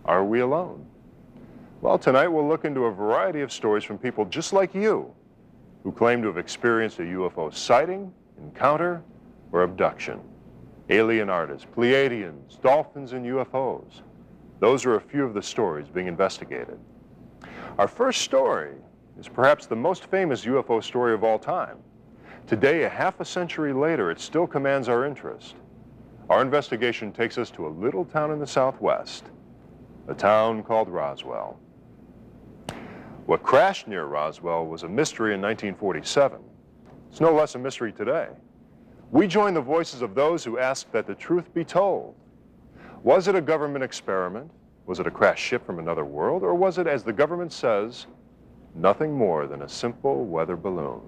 Are we alone? Well, tonight we'll look into a variety of stories from people just like you who claim to have experienced a UFO sighting, encounter, or abduction. Alien artists, Pleiadians, dolphins, and UFOs. Those are a few of the stories being investigated. Our first story is perhaps the most famous UFO story of all time. Today, a half a century later, it still commands our interest. Our investigation takes us to a little town in the Southwest, a town called Roswell. What crashed near Roswell was a mystery in 1947. It's no less a mystery today. We join the voices of those who ask that the truth be told. Was it a government experiment? Was it a crashed ship from another world? Or was it, as the government says, nothing more than a simple weather balloon?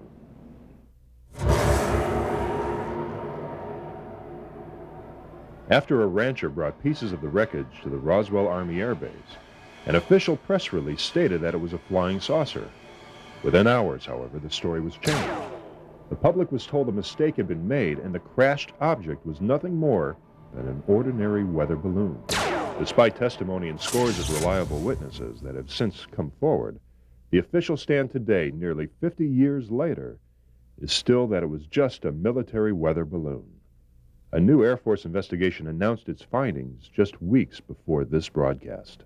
After a rancher brought pieces of the wreckage to the Roswell Army Air Base, an official press release stated that it was a flying saucer. Within hours, however, the story was changed. The public was told a mistake had been made and the crashed object was nothing more than an ordinary weather balloon. Despite testimony and scores of reliable witnesses that have since come forward, the official stand today, nearly 50 years later, is still that it was just a military weather balloon. A new Air Force investigation announced its findings just weeks before this broadcast.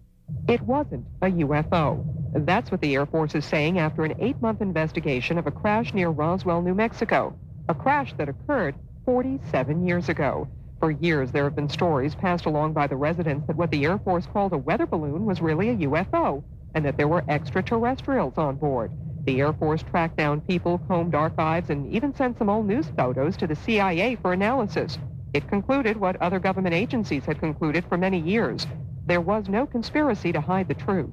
It wasn't a UFO. That's what the Air Force is saying after an 8-month investigation of a crash near Roswell, New Mexico, a crash that occurred 47 years ago. For years, there have been stories passed along by the residents that what the Air Force called a weather balloon was really a UFO, and that there were extraterrestrials on board. The Air Force tracked down people, combed archives, and even sent some old news photos to the CIA for analysis. It concluded what other government agencies had concluded for many years. There was no conspiracy to hide the truth.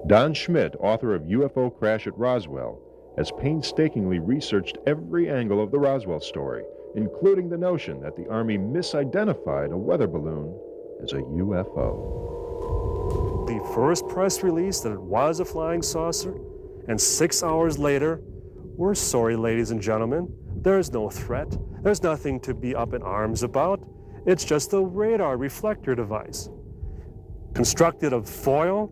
Don Schmidt, author of UFO Crash at Roswell, has painstakingly researched every angle of the Roswell story, including the notion that the Army misidentified a weather balloon as a UFO. The first press release that it was a flying saucer, and 6 hours later, we're sorry, ladies and gentlemen, there's no threat. There's nothing to be up in arms about. It's just a radar reflector device, constructed of foil,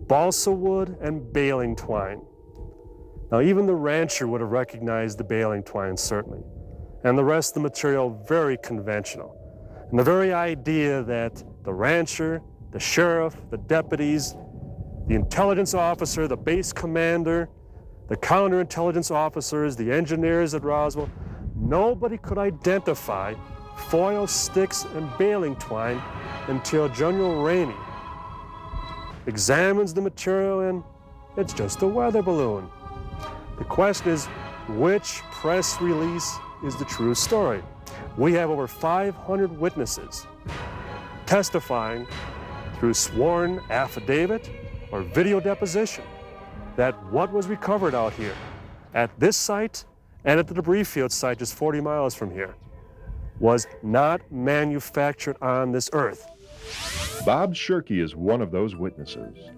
balsa wood, and baling twine. Now, even the rancher would have recognized the baling twine, certainly, and the rest of the material very conventional. And the very idea that the rancher, the sheriff, the deputies, the intelligence officer, the base commander, the counterintelligence officers, the engineers at Roswell, nobody could identify foil, sticks, and baling twine until General Rainey examines the material and it's just a weather balloon. The question is, which press release is the true story? We have over 500 witnesses testifying through sworn affidavit or video deposition that what was recovered out here at this site and at the debris field site just 40 miles from here was not manufactured on this earth. Bob Shirkey is one of those witnesses.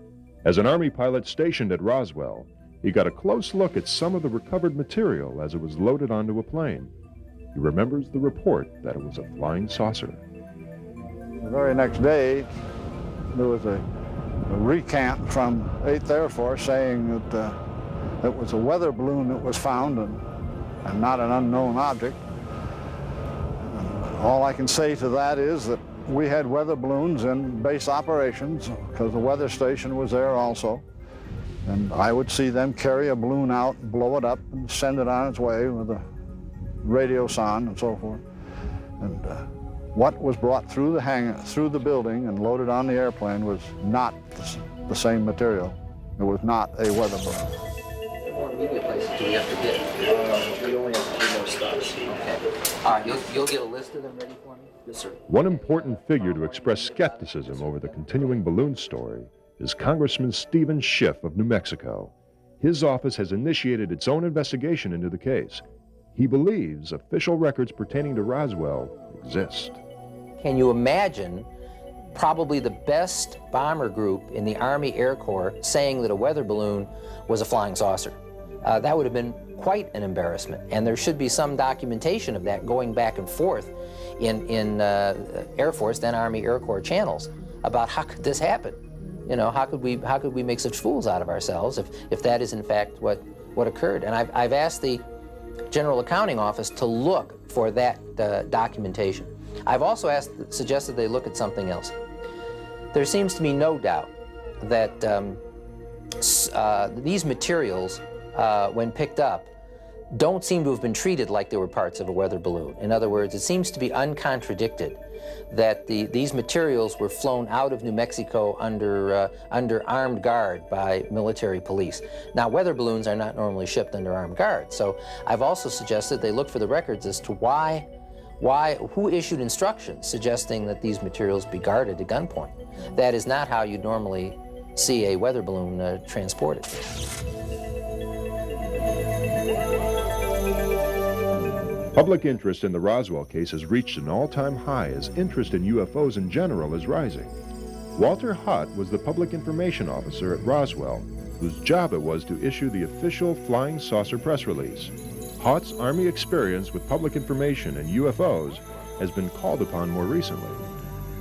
As an Army pilot stationed at Roswell, he got a close look at some of the recovered material as it was loaded onto a plane. He remembers the report that it was a flying saucer. The very next day, there was a recant from 8th Air Force saying that it was a weather balloon that was found and not an unknown object. All I can say to that is that we had weather balloons in base operations because the weather station was there also. And I would see them carry a balloon out, blow it up, and send it on its way with a radio sound and so forth. And what was brought through the through the building and loaded on the airplane was not the same material. It was not a weather balloon. What more media places do we have to get? We only have 3 more stops. Okay. You'll get a list of them ready for me? Yes, sir. One important figure to express skepticism over the continuing balloon story is Congressman Stephen Schiff of New Mexico. His office has initiated its own investigation into the case. He believes official records pertaining to Roswell exist. Can you imagine probably the best bomber group in the Army Air Corps saying that a weather balloon was a flying saucer? That would have been quite an embarrassment, and there should be some documentation of that going back and forth in Air Force, then Army Air Corps channels about how could this happen? You know, how could we make such fools out of ourselves if that is in fact what occurred? And I've asked the General Accounting Office to look for that documentation. I've also suggested they look at something else. There seems to be no doubt that these materials, when picked up, don't seem to have been treated like they were parts of a weather balloon. In other words, it seems to be uncontradicted that these materials were flown out of New Mexico under armed guard by military police. Now, weather balloons are not normally shipped under armed guard, so I've also suggested they look for the records as to who issued instructions suggesting that these materials be guarded at gunpoint. That is not how you'd normally see a weather balloon transported. Public interest in the Roswell case has reached an all-time high as interest in UFOs in general is rising. Walter Hutt was the public information officer at Roswell, whose job it was to issue the official flying saucer press release. Hutt's Army experience with public information and UFOs has been called upon more recently.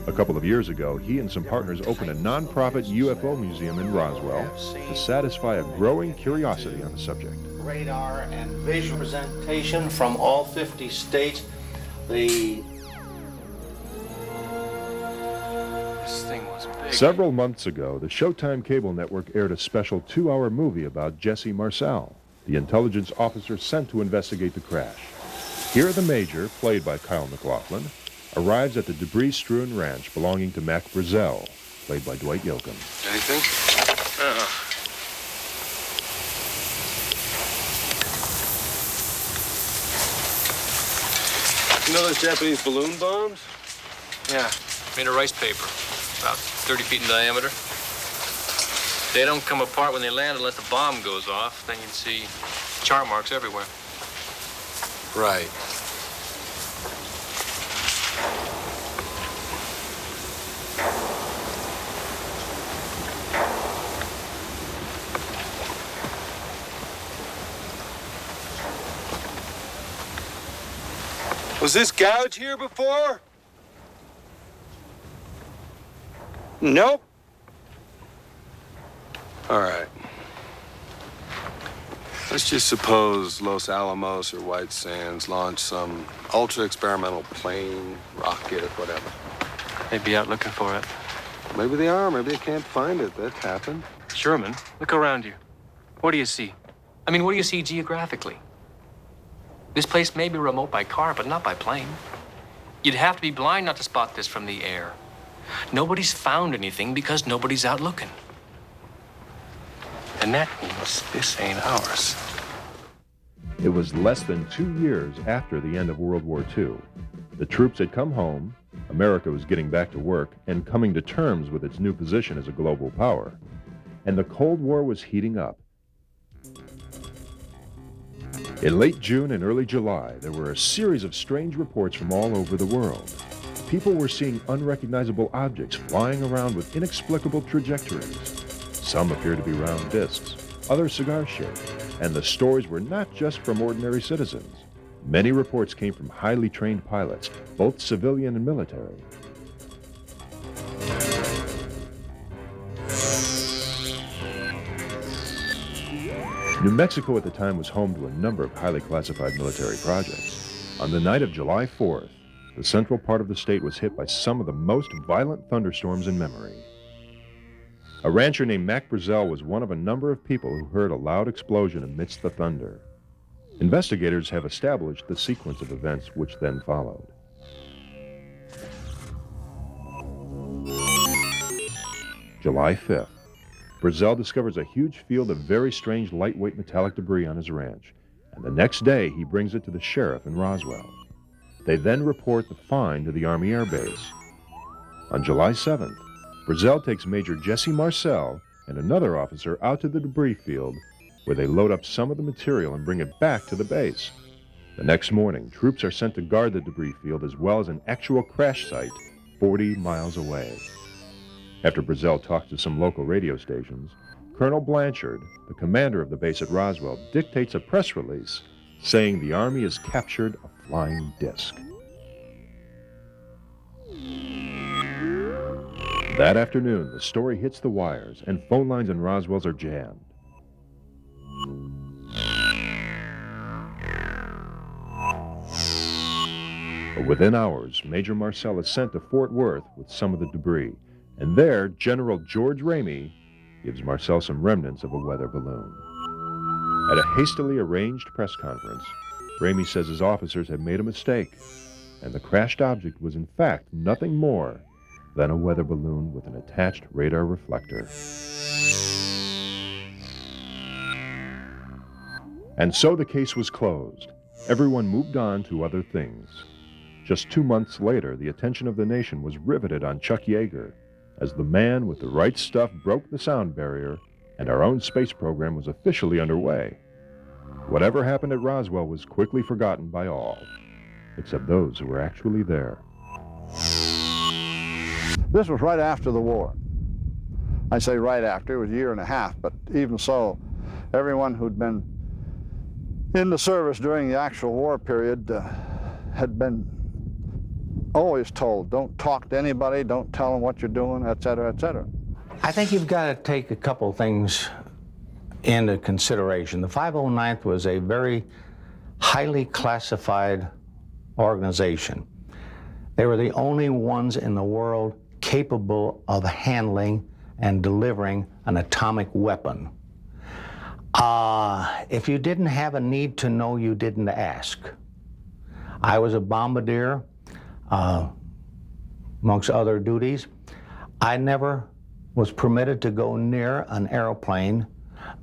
A couple of years ago, he and some partners opened a non-profit UFO museum in Roswell to satisfy a growing curiosity on the subject. Radar and visual presentation from all 50 states. This thing was big. Several months ago, the Showtime cable network aired a special 2-hour movie about Jesse Marcel, the intelligence officer sent to investigate the crash. Here, the Major, played by Kyle MacLachlan, arrives at the debris-strewn ranch belonging to Mac Brazel, played by Dwight Yoakam. Anything? You know those Japanese balloon bombs? Yeah, made of rice paper, about 30 feet in diameter. They don't come apart when they land unless the bomb goes off. Then you'd see chart marks everywhere. Right. Was this gouge here before? Nope. All right. Let's just suppose Los Alamos or White Sands launched some ultra-experimental plane, rocket, or whatever. They'd be out looking for it. Maybe they are, maybe they can't find it. That happened. Sherman, look around you. What do you see? I mean, what do you see geographically? This place may be remote by car, but not by plane. You'd have to be blind not to spot this from the air. Nobody's found anything because nobody's out looking. And that means this ain't ours. It was less than 2 years after the end of World War II. The troops had come home, America was getting back to work and coming to terms with its new position as a global power. And the Cold War was heating up. In late June and early July, there were a series of strange reports from all over the world. People were seeing unrecognizable objects flying around with inexplicable trajectories. Some appeared to be round discs, others cigar-shaped, and the stories were not just from ordinary citizens. Many reports came from highly trained pilots, both civilian and military. New Mexico at the time was home to a number of highly classified military projects. On the night of July 4th, the central part of the state was hit by some of the most violent thunderstorms in memory. A rancher named Mac Brazel was one of a number of people who heard a loud explosion amidst the thunder. Investigators have established the sequence of events which then followed. July 5th. Brazel discovers a huge field of very strange lightweight metallic debris on his ranch, and the next day he brings it to the sheriff in Roswell. They then report the find to the Army Air Base. On July 7th, Brazel takes Major Jesse Marcel and another officer out to the debris field where they load up some of the material and bring it back to the base. The next morning, troops are sent to guard the debris field as well as an actual crash site 40 miles away. After Brazel talks to some local radio stations, Colonel Blanchard, the commander of the base at Roswell, dictates a press release saying the Army has captured a flying disc. That afternoon, the story hits the wires and phone lines in Roswell's are jammed. But within hours, Major Marcel is sent to Fort Worth with some of the debris, and there, General George Ramey gives Marcel some remnants of a weather balloon. At a hastily arranged press conference, Ramey says his officers had made a mistake, and the crashed object was in fact nothing more than a weather balloon with an attached radar reflector. And so the case was closed. Everyone moved on to other things. Just 2 months later, the attention of the nation was riveted on Chuck Yeager, as the man with the right stuff broke the sound barrier and our own space program was officially underway. Whatever happened at Roswell was quickly forgotten by all, except those who were actually there. This was right after the war. I say right after, it was a year and a half, but even so, everyone who'd been in the service during the actual war period had been always told, don't talk to anybody, don't tell them what you're doing, et cetera, et cetera. I think you've got to take a couple things into consideration. The 509th was a very highly classified organization. They were the only ones in the world capable of handling and delivering an atomic weapon. If you didn't have a need to know, you didn't ask. I was a bombardier, amongst other duties. I never was permitted to go near an airplane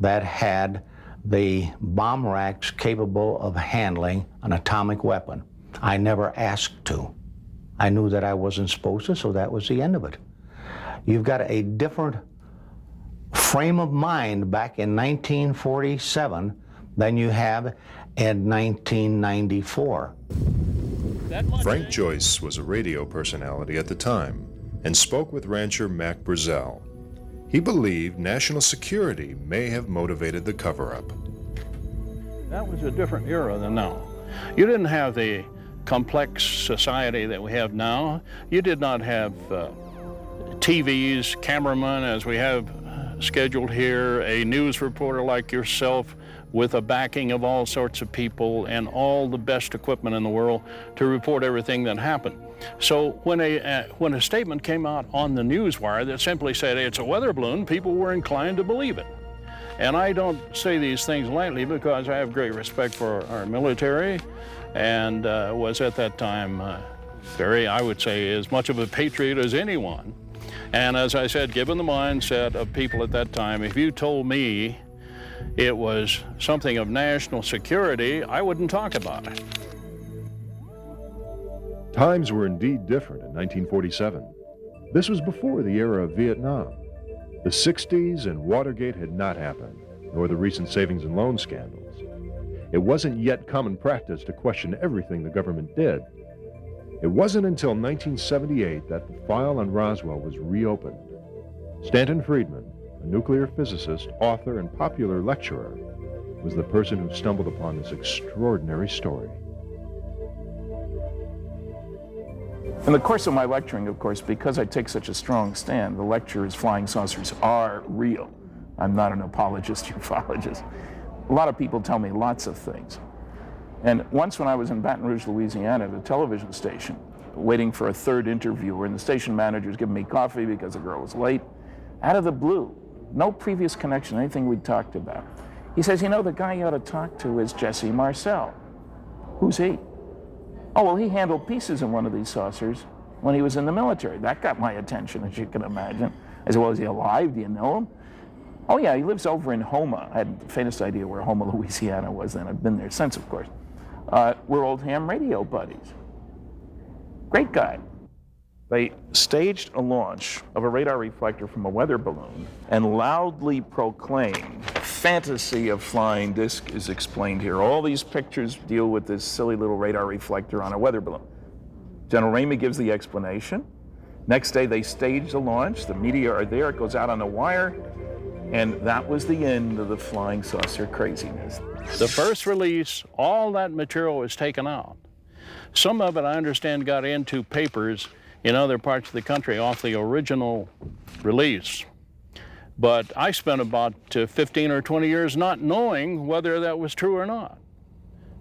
that had the bomb racks capable of handling an atomic weapon. I never asked to. I knew that I wasn't supposed to, so that was the end of it. You've got a different frame of mind back in 1947 than you have in 1994. Frank Joyce was a radio personality at the time and spoke with rancher Mac Brazel. He believed national security may have motivated the cover-up. That was a different era than now. You didn't have the complex society that we have now. You did not have TVs, cameramen, as we have scheduled here, a news reporter like yourself with a backing of all sorts of people and all the best equipment in the world to report everything that happened. So when a statement came out on the newswire that simply said it's a weather balloon, people were inclined to believe it. And I don't say these things lightly because I have great respect for our military and was at that time very, I would say, as much of a patriot as anyone. And as I said, given the mindset of people at that time, if you told me it was something of national security, I wouldn't talk about it. Times were indeed different in 1947. This was before the era of Vietnam. The 60s and Watergate had not happened, nor the recent savings and loan scandals. It wasn't yet common practice to question everything the government did. It wasn't until 1978 that the file on Roswell was reopened. Stanton Friedman, a nuclear physicist, author, and popular lecturer, was the person who stumbled upon this extraordinary story. In the course of my lecturing, of course, because I take such a strong stand, the lecture is flying saucers are real. I'm not an apologist, ufologist. A lot of people tell me lots of things. And once when I was in Baton Rouge, Louisiana, at a television station, waiting for a third interviewer, and the station manager's giving me coffee because the girl was late, out of the blue, no previous connection, anything we'd talked about. He says, you know, the guy you ought to talk to is Jesse Marcel. Who's he? Oh, well, he handled pieces in one of these saucers when he was in the military. That got my attention, as you can imagine. I said, well, is he alive? Do you know him? Oh, yeah, he lives over in Houma. I had the faintest idea where Houma, Louisiana was then. I've been there since, of course. We're old ham radio buddies. Great guy. They staged a launch of a radar reflector from a weather balloon and loudly proclaimed, fantasy of flying disc is explained here. All these pictures deal with this silly little radar reflector on a weather balloon. General Ramey gives the explanation. Next day they stage the launch, the media are there, it goes out on a wire, and that was the end of the flying saucer craziness. The first release, all that material was taken out. Some of it, I understand, got into papers in other parts of the country off the original release. But I spent about 15 or 20 years not knowing whether that was true or not,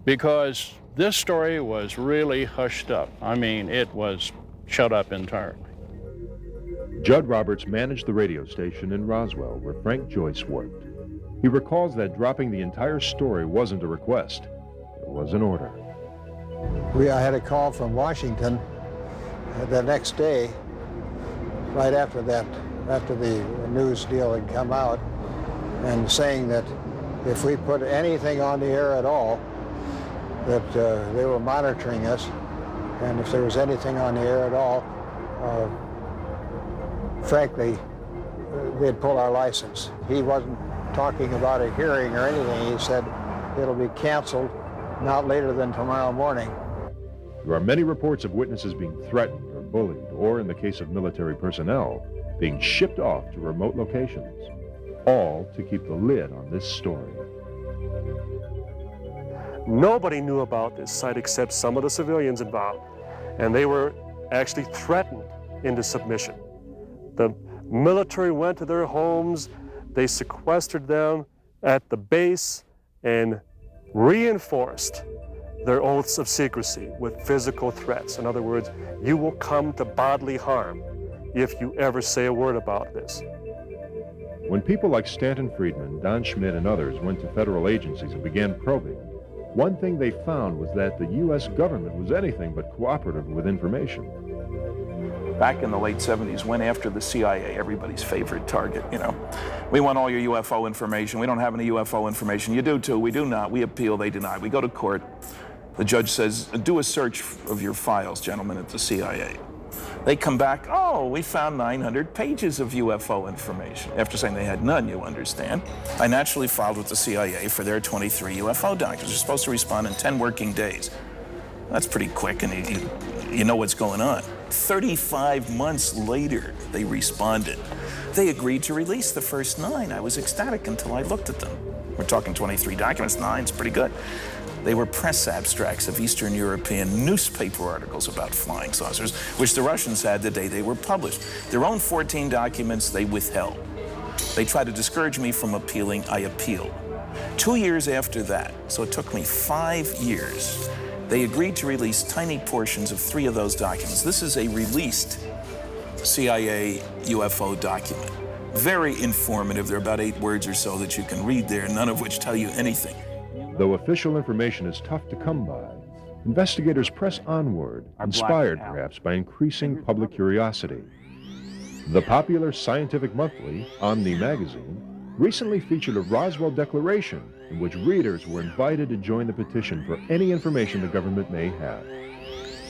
because this story was really hushed up. I mean, it was shut up entirely. Judd Roberts managed the radio station in Roswell, where Frank Joyce worked. He recalls that dropping the entire story wasn't a request, it was an order. I had a call from Washington the next day, right after the news deal had come out, and saying that if we put anything on the air at all, that they were monitoring us, and if there was anything on the air at all, frankly, they'd pull our license. He wasn't talking about a hearing or anything. He said it'll be canceled not later than tomorrow morning. There are many reports of witnesses being threatened or bullied, or in the case of military personnel, being shipped off to remote locations, all to keep the lid on this story. Nobody knew about this site except some of the civilians involved, and they were actually threatened into submission. The military went to their homes, they sequestered them at the base and reinforced their oaths of secrecy with physical threats. In other words, you will come to bodily harm if you ever say a word about this. When people like Stanton Friedman, Don Schmidt, and others went to federal agencies and began probing, one thing they found was that the U.S. government was anything but cooperative with information. Back in the late 70s, went after the CIA, everybody's favorite target, you know. We want all your UFO information. We don't have any UFO information. You do too. We do not. We appeal. They deny. We go to court. The judge says, do a search of your files, gentlemen, at the CIA. They come back, oh, we found 900 pages of UFO information. After saying they had none, you understand. I naturally filed with the CIA for their 23 UFO documents. They're supposed to respond in 10 working days. That's pretty quick, and you know what's going on. 35 months later, they responded. They agreed to release the first 9. I was ecstatic until I looked at them. We're talking 23 documents, 9's pretty good. They were press abstracts of Eastern European newspaper articles about flying saucers, which the Russians had the day they were published. Their own 14 documents they withheld. They tried to discourage me from appealing. I appealed. 2 years after that, so it took me 5 years, they agreed to release tiny portions of 3 of those documents. This is a released CIA UFO document. Very informative. There are about 8 words or so that you can read there, none of which tell you anything. Though official information is tough to come by, investigators press onward, inspired perhaps by increasing public curiosity. The popular scientific monthly, Omni magazine, recently featured a Roswell declaration in which readers were invited to join the petition for any information the government may have.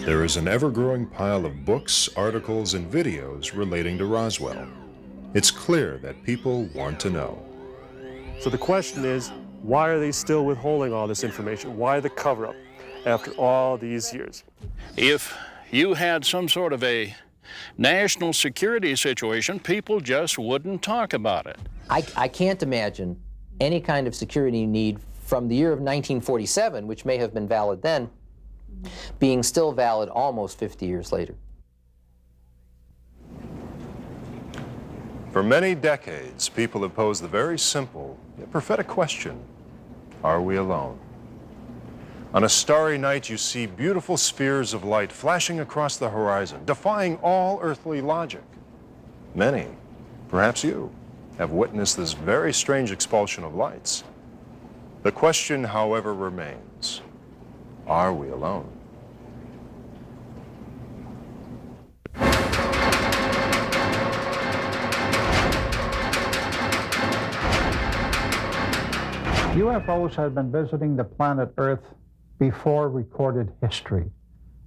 There is an ever-growing pile of books, articles, and videos relating to Roswell. It's clear that people want to know. So the question is, why are they still withholding all this information? Why the cover-up after all these years? If you had some sort of a national security situation, people just wouldn't talk about it. I can't imagine any kind of security need from the year of 1947, which may have been valid then, being still valid almost 50 years later. For many decades, people have posed the very simple yet prophetic question, are we alone? On a starry night, you see beautiful spheres of light flashing across the horizon, defying all earthly logic. Many, perhaps you, have witnessed this very strange expulsion of lights. The question, however, remains, are we alone? UFOs had been visiting the planet Earth before recorded history,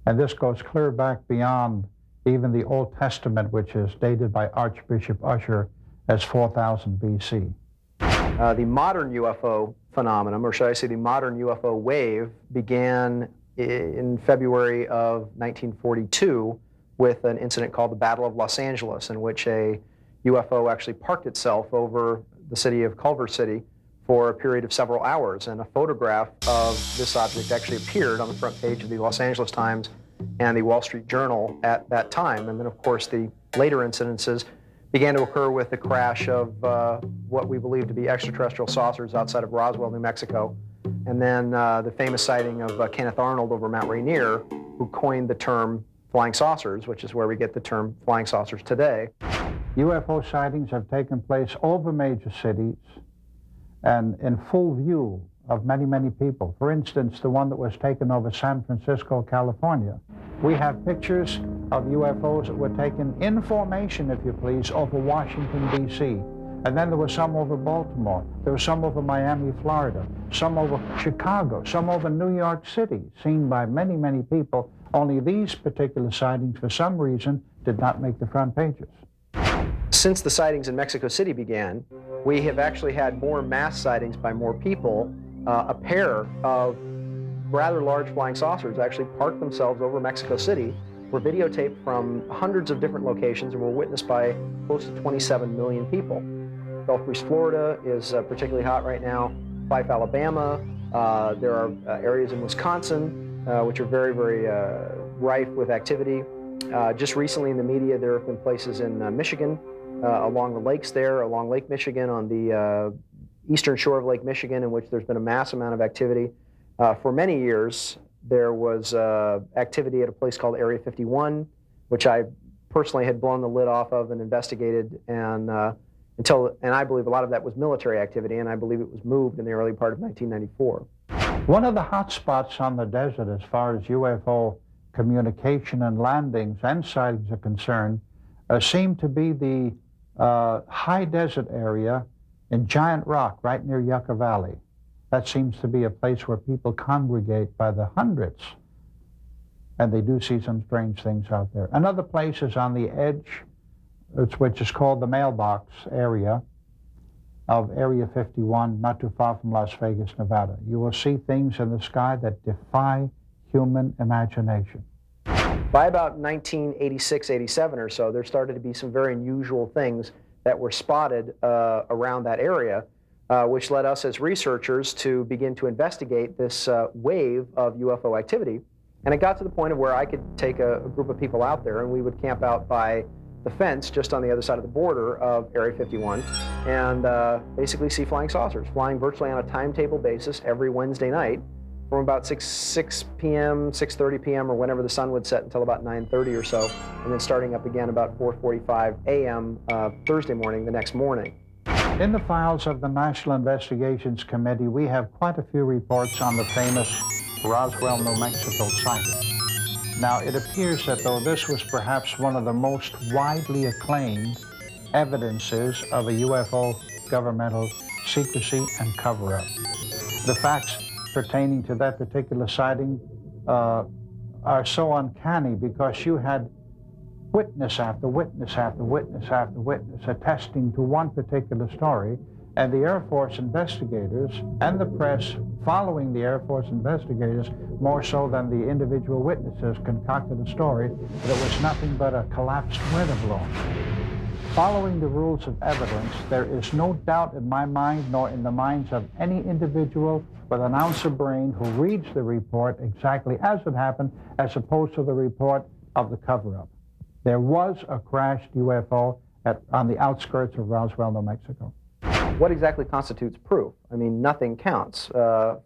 and this goes clear back beyond even the Old Testament, which is dated by Archbishop Usher as 4000 BC. The modern UFO phenomenon, or should I say the modern UFO wave, began in February of 1942 with an incident called the Battle of Los Angeles, in which a UFO actually parked itself over the city of Culver City for a period of several hours, and a photograph of this object actually appeared on the front page of the Los Angeles Times and the Wall Street Journal at that time. And then, of course, the later incidences began to occur with the crash of what we believe to be extraterrestrial saucers outside of Roswell, New Mexico, and then the famous sighting of Kenneth Arnold over Mount Rainier, who coined the term flying saucers, which is where we get the term flying saucers today. UFO sightings have taken place over major cities and in full view of many, many people. For instance, the one that was taken over San Francisco, California. We have pictures of UFOs that were taken in formation, if you please, over Washington, D.C. And then there were some over Baltimore. There were some over Miami, Florida. Some over Chicago. Some over New York City, seen by many, many people. Only these particular sightings, for some reason, did not make the front pages. Since the sightings in Mexico City began, we have actually had more mass sightings by more people. A pair of rather large flying saucers actually parked themselves over Mexico City, were videotaped from hundreds of different locations, and were witnessed by close to 27 million people. Gulf Breeze, Florida is particularly hot right now. Fife, Alabama. There are areas in Wisconsin which are very, very rife with activity. Just recently in the media, there have been places in Michigan, along the lakes there, along Lake Michigan, on the eastern shore of Lake Michigan, in which there's been a mass amount of activity. For many years, there was activity at a place called Area 51, which I personally had blown the lid off of and investigated, and I believe a lot of that was military activity, and I believe it was moved in the early part of 1994. One of the hot spots on the desert as far as UFO communication and landings and sightings are concerned seemed to be the high desert area in Giant Rock, right near Yucca Valley. That seems to be a place where people congregate by the hundreds, and they do see some strange things out there. Another place is on the edge, which is called the mailbox area of Area 51, not too far from Las Vegas, Nevada. You will see things in the sky that defy human imagination. By about 1986, 87 or so, there started to be some very unusual things that were spotted around that area, which led us as researchers to begin to investigate this wave of UFO activity. And it got to the point of where I could take a group of people out there, and we would camp out by the fence just on the other side of the border of Area 51 and basically see flying saucers, flying virtually on a timetable basis every Wednesday night from about 6 p.m., 6:30 p.m., or whenever the sun would set until about 9:30 or so, and then starting up again about 4:45 a.m. Thursday morning the next morning. In the files of the National Investigations Committee, we have quite a few reports on the famous Roswell, New Mexico sighting. Now, it appears that though this was perhaps one of the most widely acclaimed evidences of a UFO governmental secrecy and cover-up, the facts pertaining to that particular sighting are so uncanny because you had witness after witness after witness after witness attesting to one particular story, and the Air Force investigators and the press following the Air Force investigators more so than the individual witnesses concocted a story that was nothing but a collapsed weather balloon. Following the rules of evidence, there is no doubt in my mind nor in the minds of any individual with an ounce of brain who reads the report exactly as it happened as opposed to the report of the cover-up. There was a crashed UFO on the outskirts of Roswell, New Mexico. What exactly constitutes proof? I mean, nothing counts.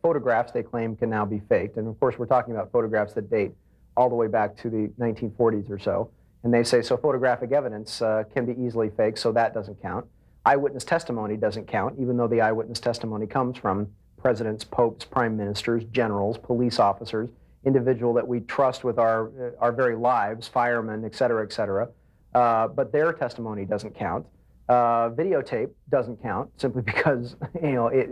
Photographs, they claim, can now be faked. And of course, we're talking about photographs that date all the way back to the 1940s or so. And they say, so photographic evidence can be easily faked, so that doesn't count. Eyewitness testimony doesn't count, even though the eyewitness testimony comes from presidents, popes, prime ministers, generals, police officers, individual that we trust with our very lives, firemen, et cetera, et cetera. But their testimony doesn't count. Videotape doesn't count, simply because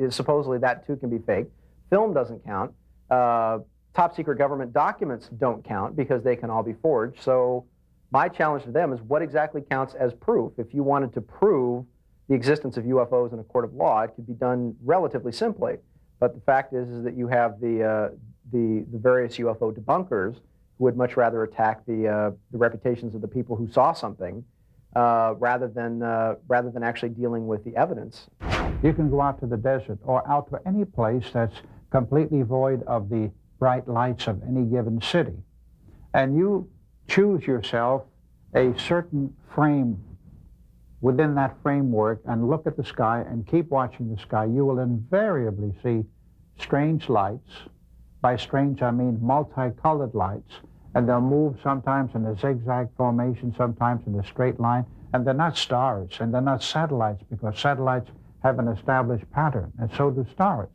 supposedly that too can be faked. Film doesn't count. Top secret government documents don't count because they can all be forged. So My challenge to them is what exactly counts as proof? If you wanted to prove the existence of UFOs in a court of law, it could be done relatively simply. But the fact is that you have the various UFO debunkers who would much rather attack the reputations of the people who saw something rather than actually dealing with the evidence. You can go out to the desert or out to any place that's completely void of the bright lights of any given city. And you choose yourself a certain frame within that framework and look at the sky and keep watching the sky. You will invariably see strange lights. By strange, I mean multicolored lights. And they'll move sometimes in a zigzag formation, sometimes in a straight line. And they're not stars, and they're not satellites, because satellites have an established pattern, and so do stars,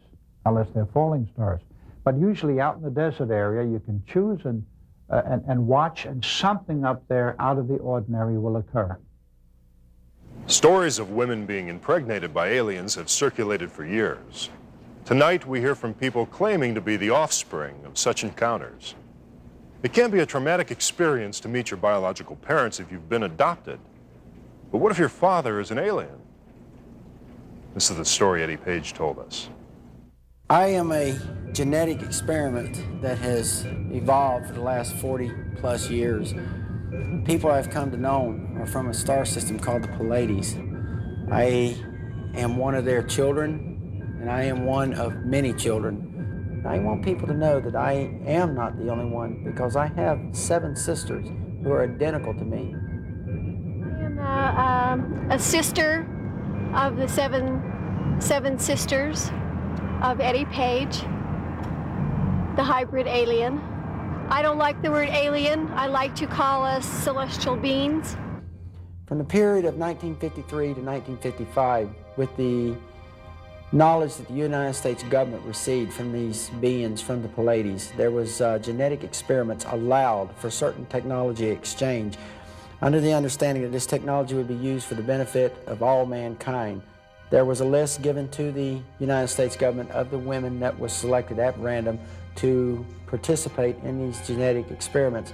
unless they're falling stars. But usually out in the desert area, you can choose and watch, and something up there out of the ordinary will occur. Stories of women being impregnated by aliens have circulated for years. Tonight, we hear from people claiming to be the offspring of such encounters. It can be a traumatic experience to meet your biological parents if you've been adopted. But what if your father is an alien? This is the story Eddie Page told us. I am a genetic experiment that has evolved for the last 40 plus years. People I've come to know are from a star system called the Pleiades. I am one of their children, and I am one of many children. I want people to know that I am not the only one, because I have 7 sisters who are identical to me. I am a sister of the seven sisters of Eddie Page, the hybrid alien. I don't like the word alien. I like to call us celestial beings. From the period of 1953 to 1955, with the knowledge that the United States government received from these beings from the Pleiades, there was genetic experiments allowed for certain technology exchange under the understanding that this technology would be used for the benefit of all mankind. There was a list given to the United States government of the women that was selected at random to participate in these genetic experiments.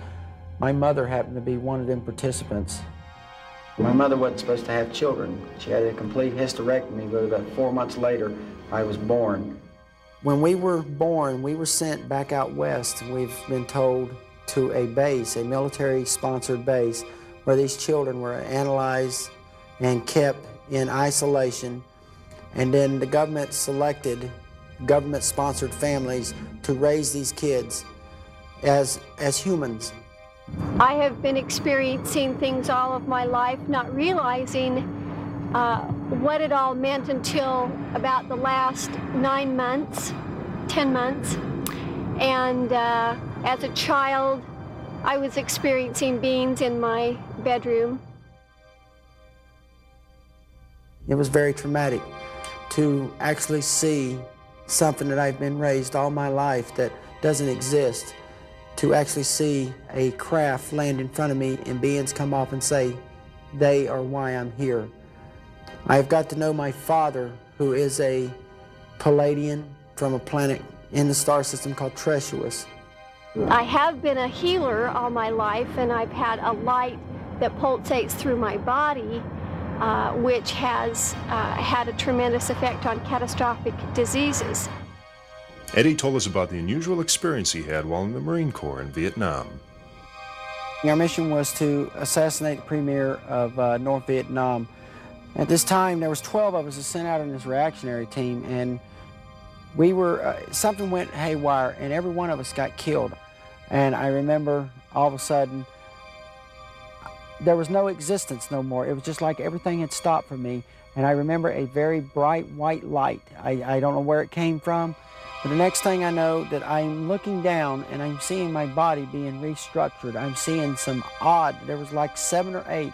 My mother happened to be one of them participants. My mother wasn't supposed to have children. She had a complete hysterectomy, but about 4 months later, I was born. When we were born, we were sent back out west. We've been told to a base, a military-sponsored base, where these children were analyzed and kept in isolation. And then the government selected government-sponsored families to raise these kids as humans. I have been experiencing things all of my life, not realizing what it all meant until about the last 9 months, 10 months. And as a child, I was experiencing beings in my bedroom. It was very traumatic to actually see something that I've been raised all my life that doesn't exist, to actually see a craft land in front of me and beings come off and say, they are why I'm here. I've got to know my father, who is a Palladian from a planet in the star system called Treasuous. I have been a healer all my life, and I've had a light that pulsates through my body, which has had a tremendous effect on catastrophic diseases. Eddie told us about the unusual experience he had while in the Marine Corps in Vietnam. Our mission was to assassinate the premier of North Vietnam. At this time, there was 12 of us that sent out on this reactionary team, and we were, something went haywire, and every one of us got killed. And I remember all of a sudden, there was no existence no more. It was just like everything had stopped for me. And I remember a very bright white light. I don't know where it came from, but the next thing I know that I'm looking down and I'm seeing my body being restructured. I'm seeing some odd, there was like 7 or 8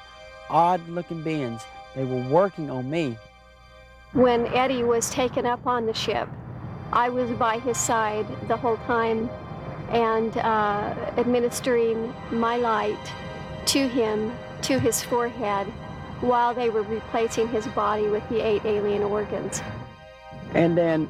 odd looking beings. They were working on me. When Eddie was taken up on the ship, I was by his side the whole time and administering my light to him, to his forehead, while they were replacing his body with the 8 alien organs. And then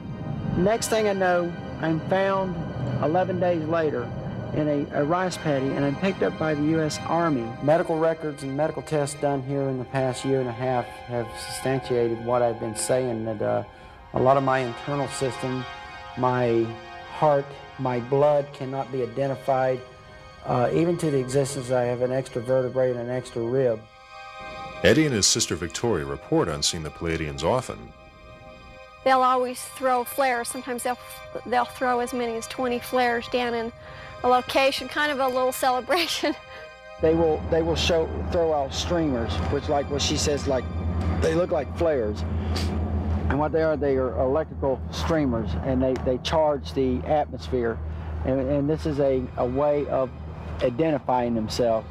next thing I know, I'm found 11 days later in a rice paddy, and I'm picked up by the U.S. Army. Medical records and medical tests done here in the past year and a half have substantiated what I've been saying, that a lot of my internal system, my heart, my blood cannot be identified, even to the existence I have an extra vertebrae and an extra rib. Eddie and his sister Victoria report on seeing the Pleiadians often. They'll always throw flares. Sometimes they'll throw as many as 20 flares down in a location, kind of a little celebration. They will throw out streamers, which, like what she says, like they look like flares. And what they are electrical streamers, and they charge the atmosphere. And this is a way of identifying themselves.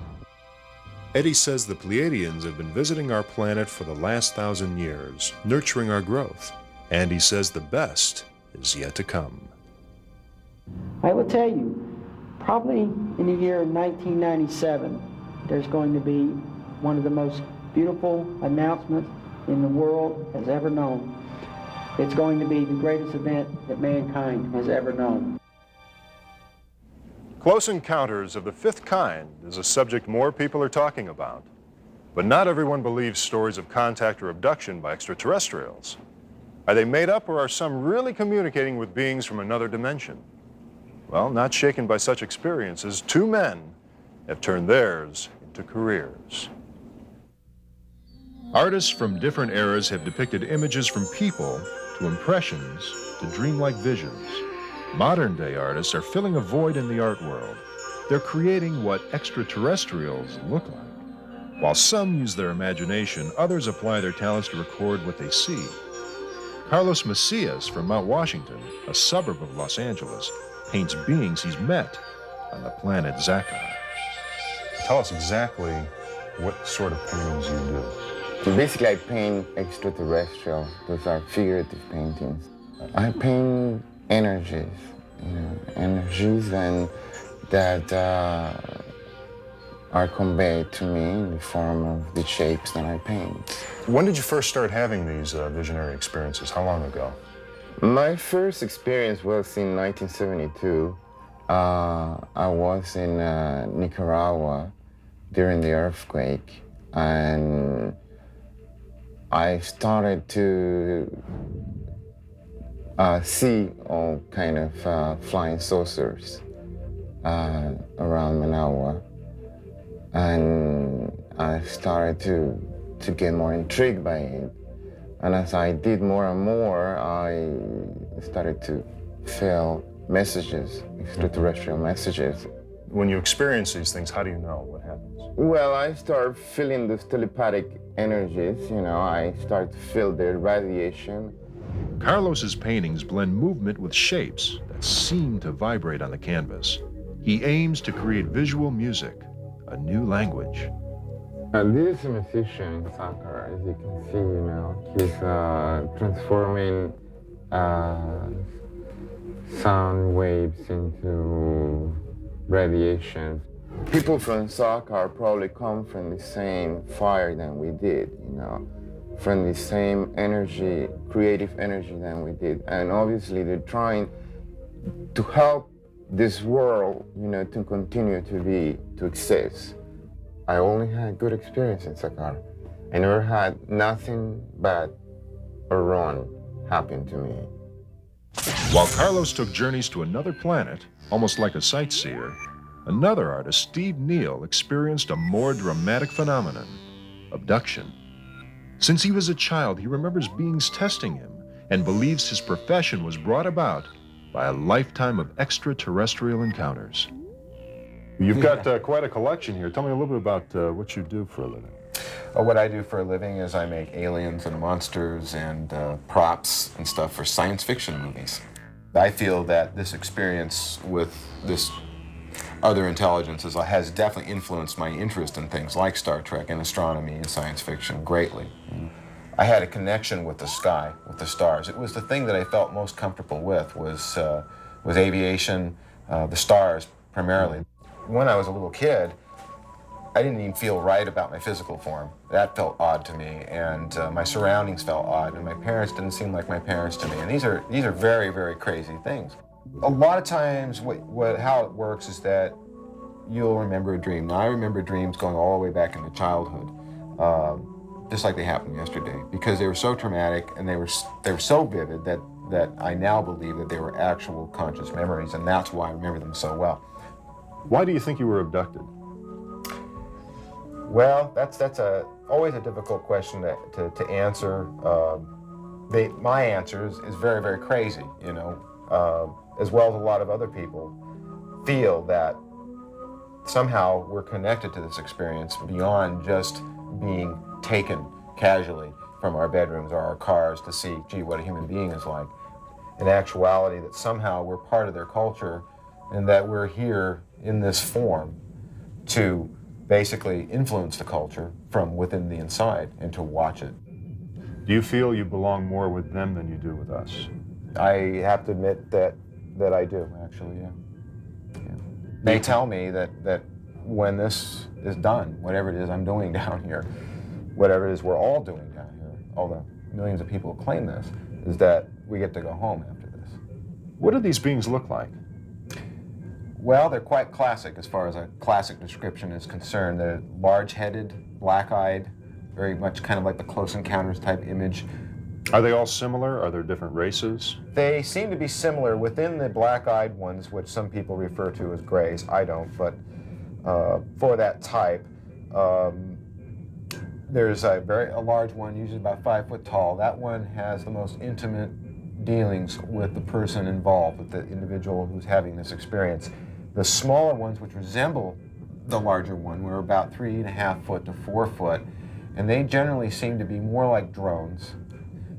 Eddie says the Pleiadians have been visiting our planet for the last 1,000 years, nurturing our growth. And he says the best is yet to come. I will tell you, probably in the year 1997, there's going to be one of the most beautiful announcements in the world has ever known. It's going to be the greatest event that mankind has ever known. Close encounters of the fifth kind is a subject more people are talking about. But not everyone believes stories of contact or abduction by extraterrestrials. Are they made up, or are some really communicating with beings from another dimension? Well, not shaken by such experiences, two men have turned theirs into careers. Artists from different eras have depicted images from people to impressions to dreamlike visions. Modern-day artists are filling a void in the art world. They're creating what extraterrestrials look like. While some use their imagination, others apply their talents to record what they see. Carlos Macias from Mount Washington, a suburb of Los Angeles, paints beings he's met on the planet Zakar. Tell us exactly what sort of paintings you do. Basically, I paint extraterrestrial. Those are figurative paintings. I paint energies, energies and that are conveyed to me in the form of the shapes that I paint. When did you first start having these visionary experiences? How long ago? My first experience was in 1972. I was in Nicaragua during the earthquake, and I started to see all kind of flying saucers around Managua, and I started to get more intrigued by it. And as I did more and more, I started to feel messages, extraterrestrial messages. When you experience these things, how do you know what happens? Well, I start feeling those telepathic energies, I start to feel their radiation. Carlos's paintings blend movement with shapes that seem to vibrate on the canvas. He aims to create visual music, a new language. This is a musician, Zakar, as you can see, he's transforming sound waves into radiation. People from Zakar probably come from the same fire than we did, from the same energy, creative energy than we did. And obviously they're trying to help this world, to continue to exist. I only had good experience in Zakar. I never had nothing bad or wrong happen to me. While Carlos took journeys to another planet, almost like a sightseer, another artist, Steve Neal, experienced a more dramatic phenomenon, abduction. Since he was a child, he remembers beings testing him and believes his profession was brought about by a lifetime of extraterrestrial encounters. You've got quite a collection here. Tell me a little bit about what you do for a living. What I do for a living is I make aliens and monsters and props and stuff for science fiction movies. I feel that this experience with this other intelligences has definitely influenced my interest in things like Star Trek and astronomy and science fiction greatly. I had a connection with the sky, with the stars. It was the thing that I felt most comfortable with was aviation, the stars primarily. When I was a little kid, I didn't even feel right about my physical form. That felt odd to me, and my surroundings felt odd, and my parents didn't seem like my parents to me. And these are very, very crazy things. A lot of times, how it works is that you'll remember a dream. Now, I remember dreams going all the way back into childhood, just like they happened yesterday, because they were so traumatic and they were so vivid that I now believe that they were actual conscious memories, and that's why I remember them so well. Why do you think you were abducted? Well, that's always a difficult question to answer. My answer is very, very crazy, you know, as well as a lot of other people feel that somehow we're connected to this experience beyond just being taken casually from our bedrooms or our cars to see, gee, what a human being is like. In actuality, that somehow we're part of their culture and that we're here in this form to basically influence the culture from within the inside and to watch it. Do you feel you belong more with them than you do with us? I have to admit that I do, actually, yeah. They tell me that when this is done, whatever it is I'm doing down here, whatever it is we're all doing down here, all the millions of people who claim this, is that we get to go home after this. What do these beings look like? Well, they're quite classic as far as a classic description is concerned. They're large-headed, black-eyed, very much kind of like the Close Encounters type image. Are they all similar? Are there different races? They seem to be similar within the black-eyed ones, which some people refer to as grays. I don't, but for that type, there's a large one, usually about 5 foot tall. That one has the most intimate dealings with the person involved, with the individual who's having this experience. The smaller ones, which resemble the larger one, were about 3.5 foot to 4 foot, and they generally seem to be more like drones.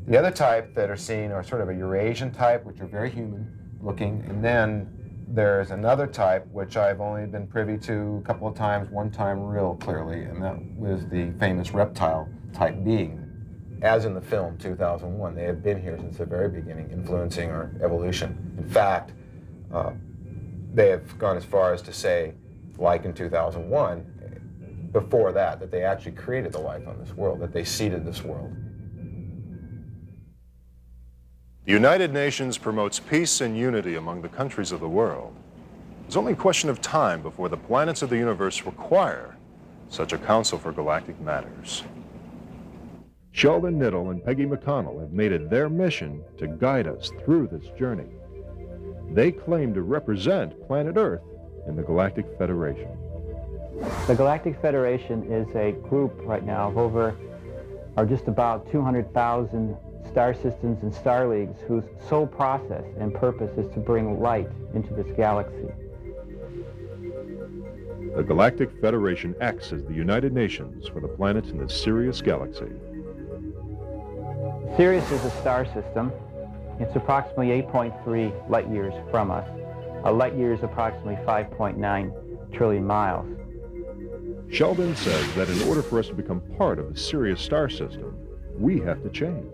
The other type that are seen are sort of a Eurasian type, which are very human looking, and then there's another type which I've only been privy to a couple of times, one time real clearly, and that was the famous reptile type being. As in the film 2001, they have been here since the very beginning, influencing our evolution. In fact, they have gone as far as to say, like in 2001, before that they actually created the life on this world, that they seeded this world. The United Nations promotes peace and unity among the countries of the world. It's only a question of time before the planets of the universe require such a Council for Galactic Matters. Sheldon Niddle and Peggy McConnell have made it their mission to guide us through this journey. They claim to represent planet Earth in the Galactic Federation. The Galactic Federation is a group right now of just about 200,000 star systems and star leagues whose sole process and purpose is to bring light into this galaxy. The Galactic Federation acts as the United Nations for the planets in the Sirius galaxy. Sirius is a star system. It's approximately 8.3 light years from us. A light year is approximately 5.9 trillion miles. Sheldon says that in order for us to become part of the Sirius star system, we have to change.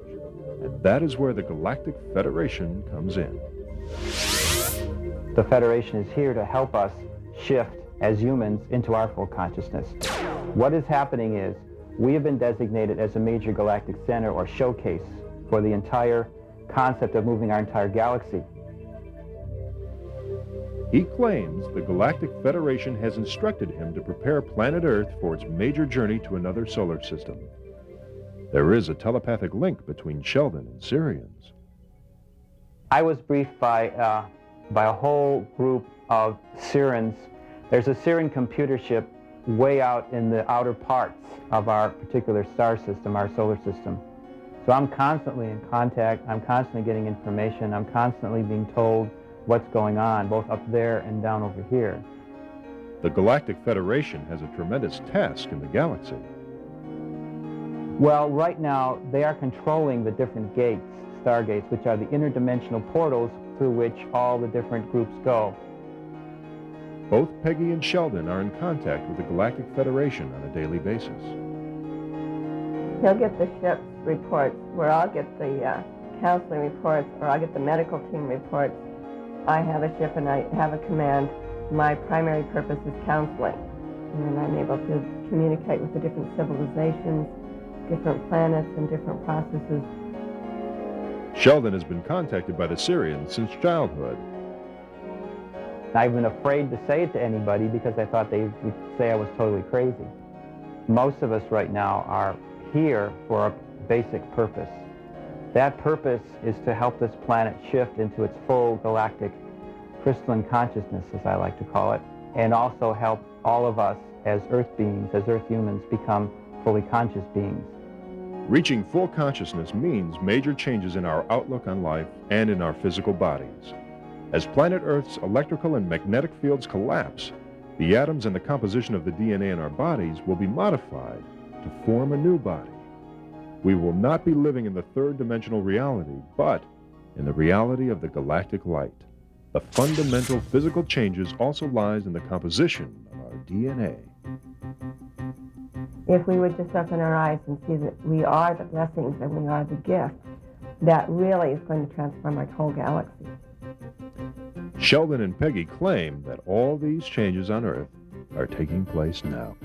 And that is where the Galactic Federation comes in. The Federation is here to help us shift as humans into our full consciousness. What is happening is we have been designated as a major galactic center or showcase for the entire concept of moving our entire galaxy. He claims the Galactic Federation has instructed him to prepare planet Earth for its major journey to another solar system. There is a telepathic link between Sheldon and Sirians. I was briefed by a whole group of Sirians. There's a Sirian computer ship way out in the outer parts of our particular star system, our solar system. So I'm constantly in contact, I'm constantly getting information, I'm constantly being told what's going on, both up there and down over here. The Galactic Federation has a tremendous task in the galaxy. Well, right now, they are controlling the different gates, stargates, which are the interdimensional portals through which all the different groups go. Both Peggy and Sheldon are in contact with the Galactic Federation on a daily basis. He'll get the ship's reports, where I'll get the counseling reports, or I'll get the medical team reports. I have a ship and I have a command. My primary purpose is counseling. And I'm able to communicate with the different civilizations, different planets, and different processes. Sheldon has been contacted by the Sirians since childhood. I've been afraid to say it to anybody because I thought they would say I was totally crazy. Most of us right now are here for a basic purpose. That purpose is to help this planet shift into its full galactic crystalline consciousness, as I like to call it, and also help all of us as Earth beings, as Earth humans, become fully conscious beings. Reaching full consciousness means major changes in our outlook on life and in our physical bodies. As planet Earth's electrical and magnetic fields collapse, the atoms and the composition of the DNA in our bodies will be modified to form a new body. We will not be living in the third-dimensional reality, but in the reality of the galactic light. The fundamental physical changes also lies in the composition of our DNA. If we would just open our eyes and see that we are the blessings and we are the gift, that really is going to transform our whole galaxy. Sheldon and Peggy claim that all these changes on Earth are taking place now.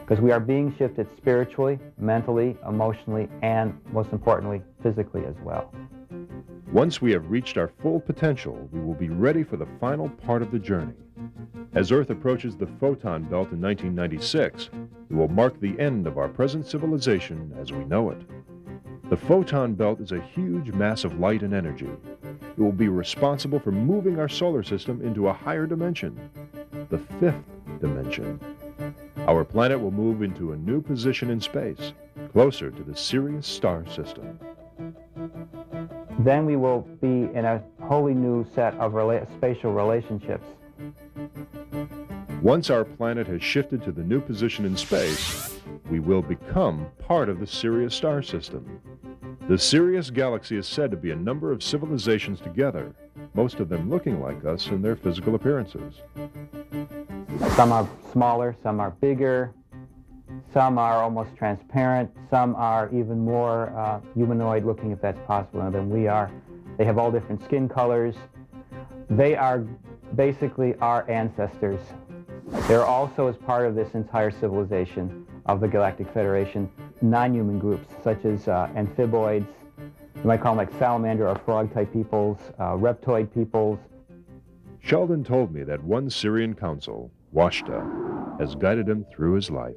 Because we are being shifted spiritually, mentally, emotionally, and most importantly, physically as well. Once we have reached our full potential, we will be ready for the final part of the journey. As Earth approaches the photon belt in 1996, it will mark the end of our present civilization as we know it. The photon belt is a huge mass of light and energy. It will be responsible for moving our solar system into a higher dimension, the fifth dimension. Our planet will move into a new position in space, closer to the Sirius star system. Then we will be in a wholly new set of spatial relationships. Once our planet has shifted to the new position in space, we will become part of the Sirius star system. The Sirius galaxy is said to be a number of civilizations together, most of them looking like us in their physical appearances. Some are smaller, some are bigger, some are almost transparent, some are even more humanoid looking, if that's possible, than we are. They have all different skin colors. They are basically our ancestors. They're also, as part of this entire civilization of the Galactic Federation, non-human groups such as amphiboids, you might call them like salamander or frog-type peoples, reptoid peoples. Sheldon told me that one Sirian council, Washta, has guided him through his life.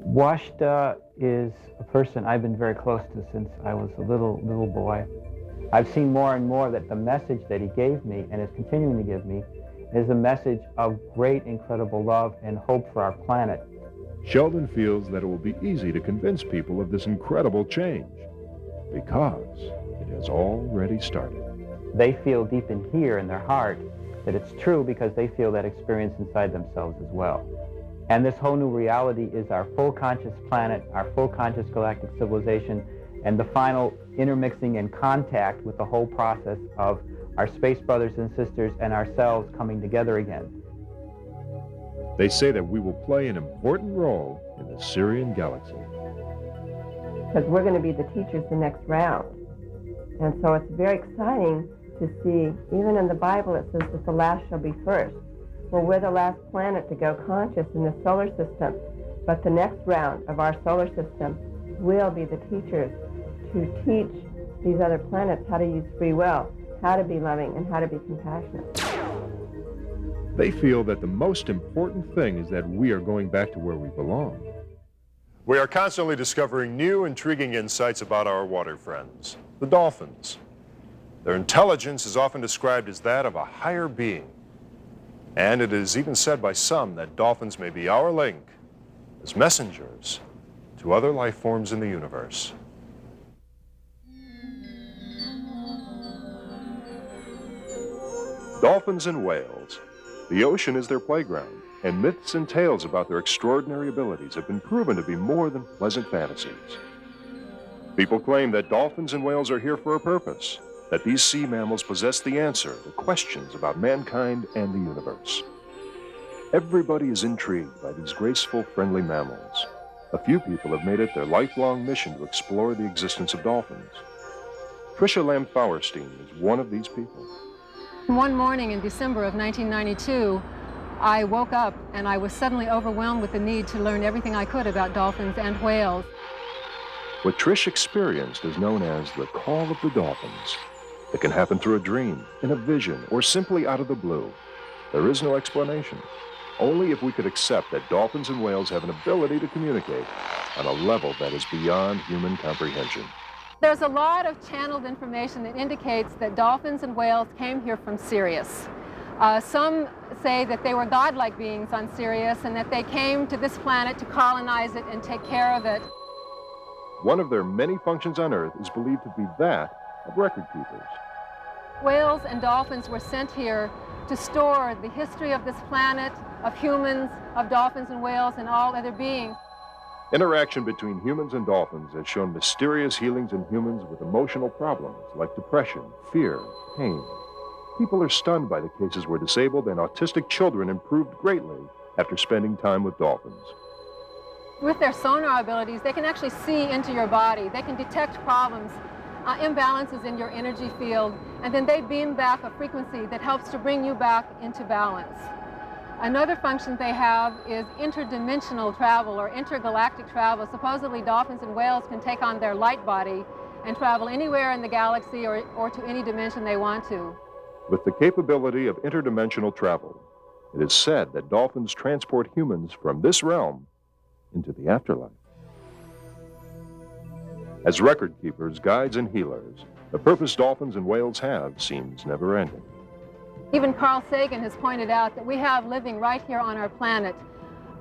Washta is a person I've been very close to since I was a little boy. I've seen more and more that the message that he gave me and is continuing to give me is a message of great, incredible love and hope for our planet. Sheldon feels that it will be easy to convince people of this incredible change because it has already started. They feel deep in here in their heart that it's true because they feel that experience inside themselves as well. And this whole new reality is our full conscious planet, our full conscious galactic civilization, and the final intermixing and contact with the whole process of our space brothers and sisters and ourselves coming together again. They say that we will play an important role in the Sirian galaxy. Because we're going to be the teachers the next round. And so it's very exciting to see, even in the Bible it says that the last shall be first. Well, we're the last planet to go conscious in the solar system, but the next round of our solar system will be the teachers to teach these other planets how to use free will, how to be loving, and how to be compassionate. They feel that the most important thing is that we are going back to where we belong. We are constantly discovering new, intriguing insights about our water friends, the dolphins. Their intelligence is often described as that of a higher being. And it is even said by some that dolphins may be our link as messengers to other life forms in the universe. Dolphins and whales. The ocean is their playground, and myths and tales about their extraordinary abilities have been proven to be more than pleasant fantasies. People claim that dolphins and whales are here for a purpose, that these sea mammals possess the answer to questions about mankind and the universe. Everybody is intrigued by these graceful, friendly mammals. A few people have made it their lifelong mission to explore the existence of dolphins. Tricia Lamb-Fauerstein is one of these people. One morning in December of 1992, I woke up and I was suddenly overwhelmed with the need to learn everything I could about dolphins and whales. What Trish experienced is known as the call of the dolphins. It can happen through a dream, in a vision, or simply out of the blue. There is no explanation. Only if we could accept that dolphins and whales have an ability to communicate on a level that is beyond human comprehension. There's a lot of channeled information that indicates that dolphins and whales came here from Sirius. Some say that they were godlike beings on Sirius and that they came to this planet to colonize it and take care of it. One of their many functions on Earth is believed to be that of record keepers. Whales and dolphins were sent here to store the history of this planet, of humans, of dolphins and whales, and all other beings. Interaction between humans and dolphins has shown mysterious healings in humans with emotional problems like depression, fear, pain. People are stunned by the cases where disabled and autistic children improved greatly after spending time with dolphins. With their sonar abilities, they can actually see into your body. They can detect problems, imbalances in your energy field, and then they beam back a frequency that helps to bring you back into balance. Another function they have is interdimensional travel or intergalactic travel. Supposedly dolphins and whales can take on their light body and travel anywhere in the galaxy or to any dimension they want to. With the capability of interdimensional travel, it is said that dolphins transport humans from this realm into the afterlife. As record keepers, guides, and healers, the purpose dolphins and whales have seems never-ending. Even Carl Sagan has pointed out that we have living right here on our planet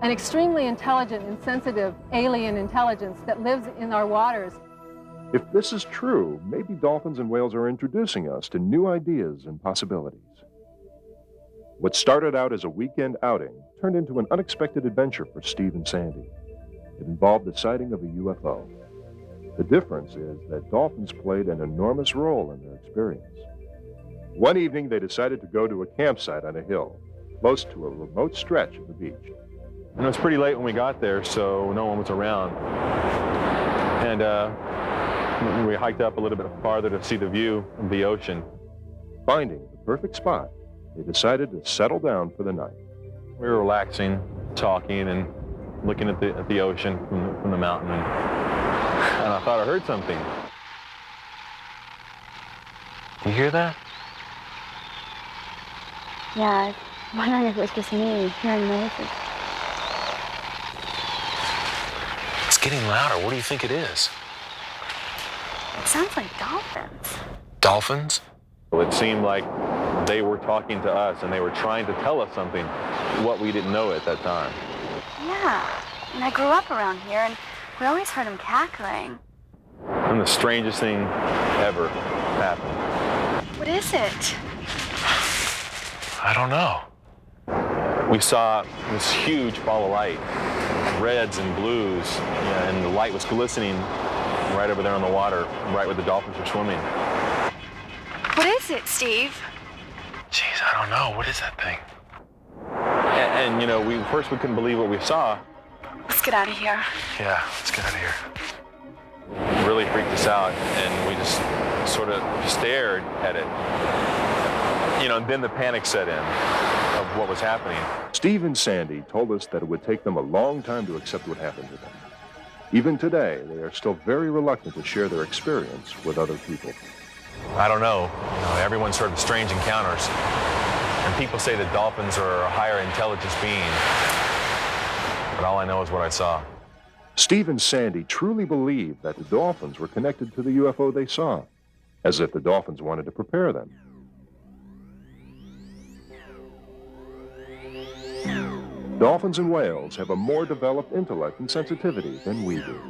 an extremely intelligent and sensitive alien intelligence that lives in our waters. If this is true, maybe dolphins and whales are introducing us to new ideas and possibilities. What started out as a weekend outing turned into an unexpected adventure for Steve and Sandy. It involved the sighting of a UFO. The difference is that dolphins played an enormous role in their experience. One evening, they decided to go to a campsite on a hill, close to a remote stretch of the beach. And it was pretty late when we got there, so no one was around. And we hiked up a little bit farther to see the view of the ocean. Finding the perfect spot, they decided to settle down for the night. We were relaxing, talking, and looking at the ocean from the mountain. And I thought I heard something. Do you hear that? Yeah, I'm wondering if it was just me hearing noises. It's getting louder. What do you think it is? It sounds like dolphins. Dolphins? Well, it seemed like they were talking to us and they were trying to tell us something, what we didn't know at that time. Yeah, and I grew up around here and we always heard them cackling. And the strangest thing ever happened. What is it? I don't know. We saw this huge ball of light, reds and blues, and the light was glistening right over there on the water, right where the dolphins were swimming. What is it, Steve? Jeez, I don't know. What is that thing? And you know, we couldn't believe what we saw. Let's get out of here. Yeah, let's get out of here. It really freaked us out, and we just sort of stared at it. You know, and then the panic set in of what was happening. Steve and Sandy told us that it would take them a long time to accept what happened to them. Even today, they are still very reluctant to share their experience with other people. I don't know. You know, everyone's heard of strange encounters. And people say that dolphins are a higher intelligence being. But all I know is what I saw. Steve and Sandy truly believe that the dolphins were connected to the UFO they saw, as if the dolphins wanted to prepare them. Dolphins and whales have a more developed intellect and sensitivity than we do.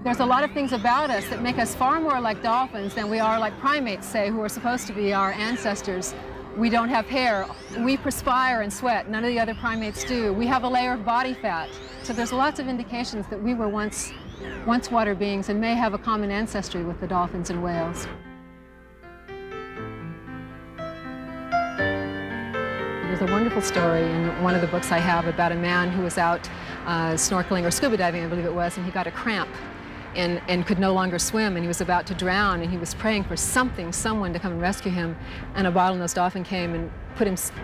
There's a lot of things about us that make us far more like dolphins than we are like primates, say, who are supposed to be our ancestors. We don't have hair. We perspire and sweat. None of the other primates do. We have a layer of body fat. So there's lots of indications that we were once water beings and may have a common ancestry with the dolphins and whales. There's a wonderful story in one of the books I have about a man who was out snorkeling or scuba diving, I believe it was, and he got a cramp and could no longer swim, and he was about to drown, and he was praying for someone to come and rescue him, and a bottlenose dolphin came and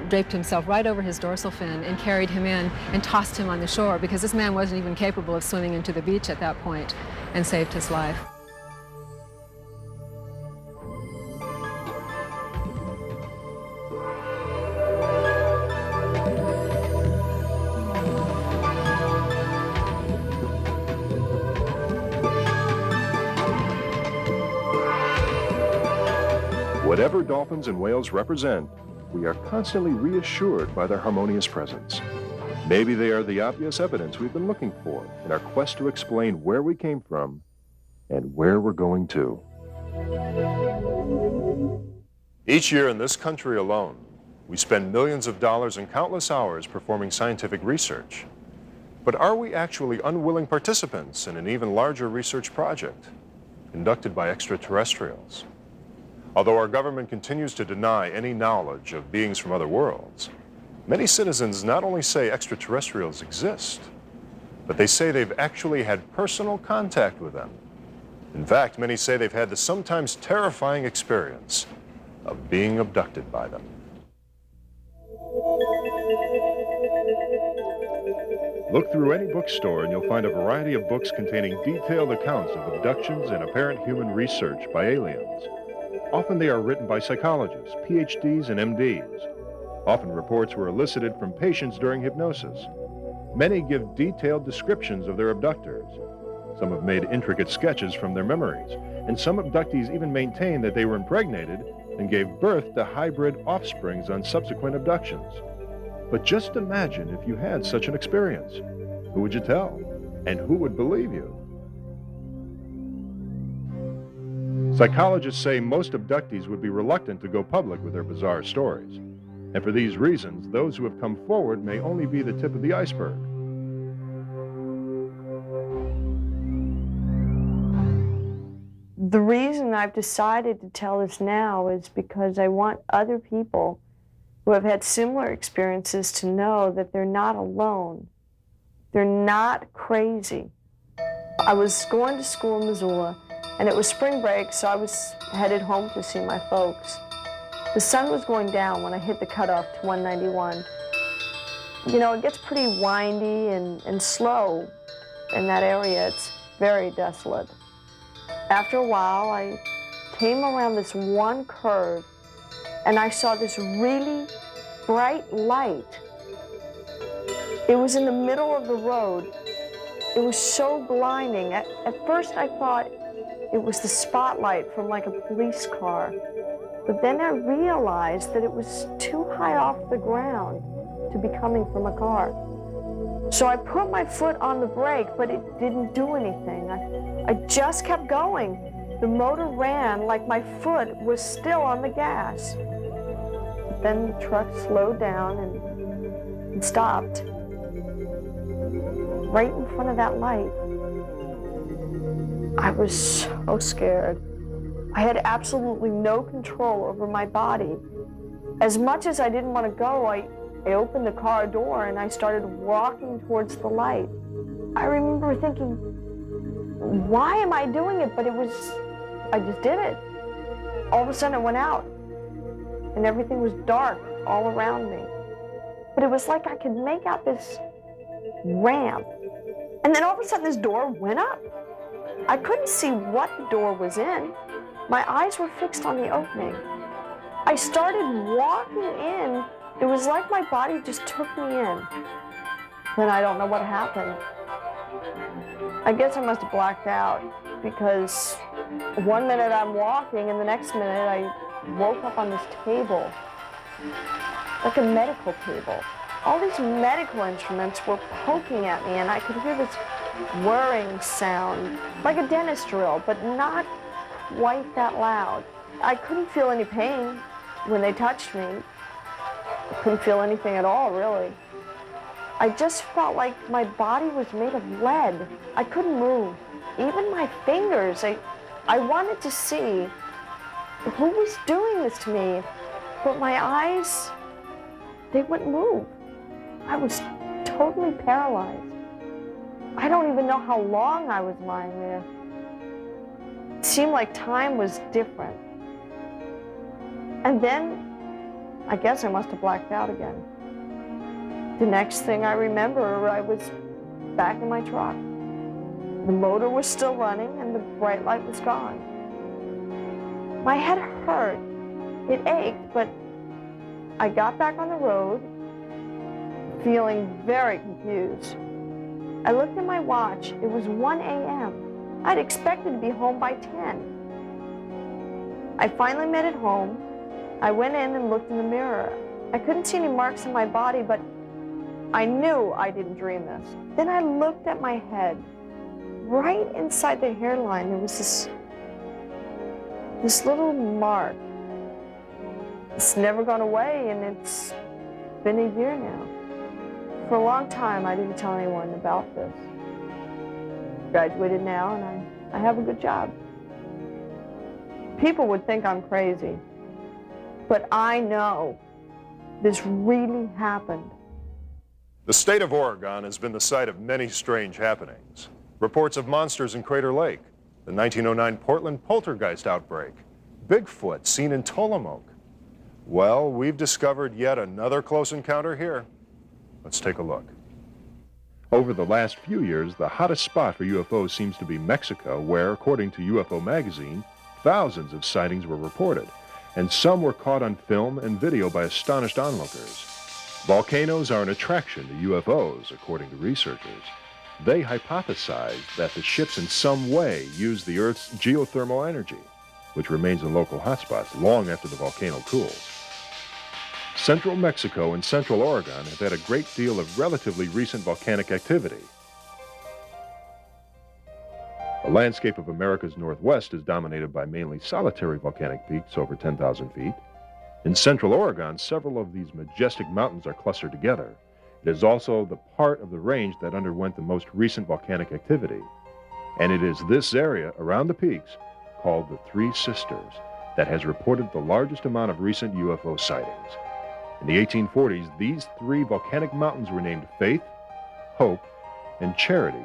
draped himself right over his dorsal fin and carried him in and tossed him on the shore, because this man wasn't even capable of swimming into the beach at that point, and saved his life. Whatever dolphins and whales represent, we are constantly reassured by their harmonious presence. Maybe they are the obvious evidence we've been looking for in our quest to explain where we came from and where we're going to. Each year in this country alone, we spend millions of dollars and countless hours performing scientific research. But are we actually unwilling participants in an even larger research project conducted by extraterrestrials? Although our government continues to deny any knowledge of beings from other worlds, many citizens not only say extraterrestrials exist, but they say they've actually had personal contact with them. In fact, many say they've had the sometimes terrifying experience of being abducted by them. Look through any bookstore and you'll find a variety of books containing detailed accounts of abductions and apparent human research by aliens. Often they are written by psychologists, PhDs, and MDs. Often reports were elicited from patients during hypnosis. Many give detailed descriptions of their abductors. Some have made intricate sketches from their memories, and some abductees even maintain that they were impregnated and gave birth to hybrid offsprings on subsequent abductions. But just imagine if you had such an experience. Who would you tell? And who would believe you? Psychologists say most abductees would be reluctant to go public with their bizarre stories. And for these reasons, those who have come forward may only be the tip of the iceberg. The reason I've decided to tell this now is because I want other people who have had similar experiences to know that they're not alone. They're not crazy. I was going to school in Missoula, and it was spring break, so I was headed home to see my folks. The sun was going down when I hit the cutoff to 191. You know, it gets pretty windy and slow in that area. It's very desolate. After a while, I came around this one curve, and I saw this really bright light. It was in the middle of the road. It was so blinding. At first I thought it was the spotlight from like a police car. But then I realized that it was too high off the ground to be coming from a car. So I put my foot on the brake, but it didn't do anything. I just kept going. The motor ran like my foot was still on the gas. But then the truck slowed down and stopped right in front of that light. I was so scared. I had absolutely no control over my body. As much as I didn't want to go, I opened the car door and I started walking towards the light. I remember thinking, why am I doing it? But I just did it. All of a sudden it went out and everything was dark all around me. But it was like I could make out this ramp. And then all of a sudden this door went up. I couldn't see what the door was in. My eyes were fixed on the opening. I started walking in. It was like my body just took me in. Then I don't know what happened. I guess I must have blacked out because one minute I'm walking and the next minute I woke up on this table, like a medical table. All these medical instruments were poking at me and I could hear this whirring sound, like a dentist drill, but not quite that loud. I couldn't feel any pain when they touched me. I couldn't feel anything at all, really. I just felt like my body was made of lead. I couldn't move. Even my fingers, I wanted to see who was doing this to me, but my eyes, they wouldn't move. I was totally paralyzed. I don't even know how long I was lying there. It seemed like time was different. And then, I guess I must have blacked out again. The next thing I remember, I was back in my truck. The motor was still running and the bright light was gone. My head hurt. It ached, but I got back on the road, feeling very confused. I looked at my watch. It was 1 a.m. I'd expected to be home by 10. I finally made it home. I went in and looked in the mirror. I couldn't see any marks on my body, but I knew I didn't dream this. Then I looked at my head. Right inside the hairline, there was this little mark. It's never gone away, and it's been a year now. For a long time, I didn't tell anyone about this. Graduated now, and I have a good job. People would think I'm crazy, but I know this really happened. The state of Oregon has been the site of many strange happenings. Reports of monsters in Crater Lake, the 1909 Portland poltergeist outbreak, Bigfoot seen in Tillamook. Well, we've discovered yet another close encounter here. Let's take a look. Over the last few years, the hottest spot for UFOs seems to be Mexico, where, according to UFO magazine, thousands of sightings were reported, and some were caught on film and video by astonished onlookers. Volcanoes are an attraction to UFOs, according to researchers. They hypothesize that the ships in some way use the Earth's geothermal energy, which remains in local hotspots long after the volcano cools. Central Mexico and central Oregon have had a great deal of relatively recent volcanic activity. The landscape of America's Northwest is dominated by mainly solitary volcanic peaks over 10,000 feet. In central Oregon, several of these majestic mountains are clustered together. It is also the part of the range that underwent the most recent volcanic activity. And it is this area around the peaks, called the Three Sisters, that has reported the largest amount of recent UFO sightings. In the 1840s, these three volcanic mountains were named Faith, Hope, and Charity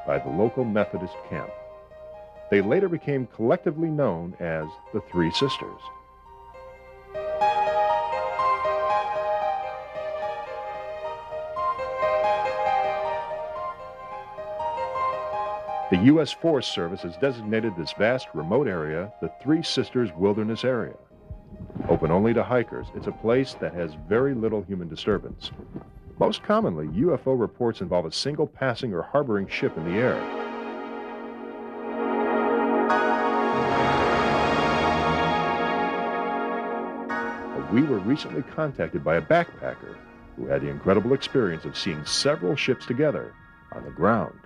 by the local Methodist camp. They later became collectively known as the Three Sisters. The U.S. Forest Service has designated this vast, remote area the Three Sisters Wilderness Area. Open only to hikers, it's a place that has very little human disturbance. Most commonly, UFO reports involve a single passing or harboring ship in the air. We were recently contacted by a backpacker who had the incredible experience of seeing several ships together on the ground.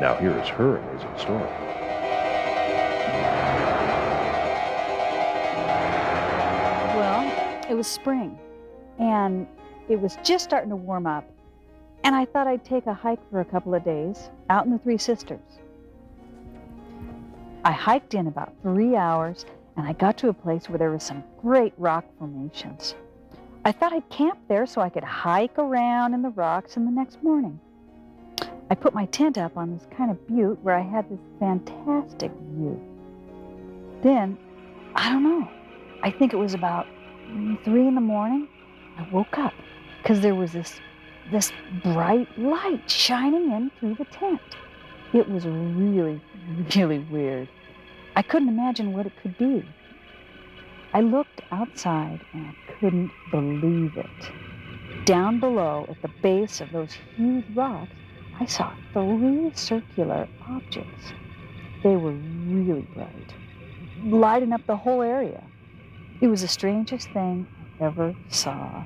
Now here is her amazing story. Well, it was spring, and it was just starting to warm up, and I thought I'd take a hike for a couple of days out in the Three Sisters. I hiked in about 3 hours, and I got to a place where there were some great rock formations. I thought I'd camp there so I could hike around in the rocks in the next morning. I put my tent up on this kind of butte where I had this fantastic view. Then, I don't know, I think it was about 3 in the morning, I woke up because there was this bright light shining in through the tent. It was really, really weird. I couldn't imagine what it could be. I looked outside and I couldn't believe it. Down below, at the base of those huge rocks, I saw 3 circular objects. They were really bright, lighting up the whole area. It was the strangest thing I ever saw.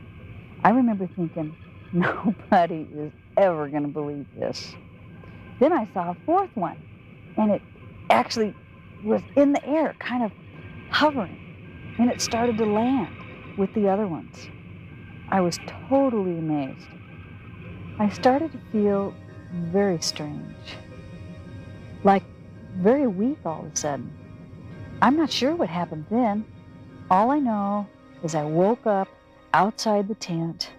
I remember thinking, nobody is ever going to believe this. Then I saw a 4th one, and it actually was in the air, kind of hovering, and it started to land with the other ones. I was totally amazed. I started to feel very strange, like very weak all of a sudden. I'm not sure what happened then. All I know is I woke up outside the tent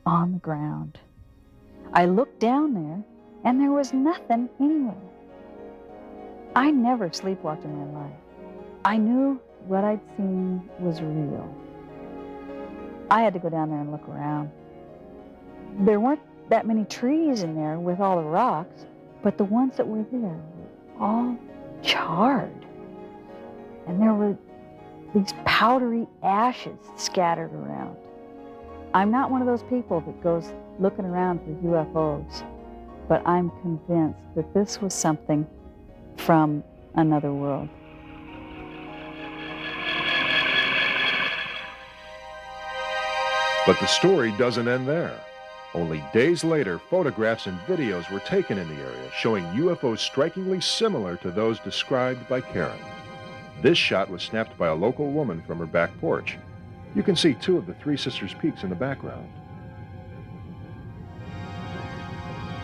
on the ground. I looked down there and there was nothing anywhere. I never sleepwalked in my life. I knew what I'd seen was real. I had to go down there and look around. There weren't that many trees in there with all the rocks, but the ones that were there were all charred. And there were these powdery ashes scattered around. I'm not one of those people that goes looking around for UFOs, but I'm convinced that this was something from another world. But the story doesn't end there. Only days later, photographs and videos were taken in the area showing UFOs strikingly similar to those described by Karen. This shot was snapped by a local woman from her back porch. You can see two of the Three Sisters peaks in the background.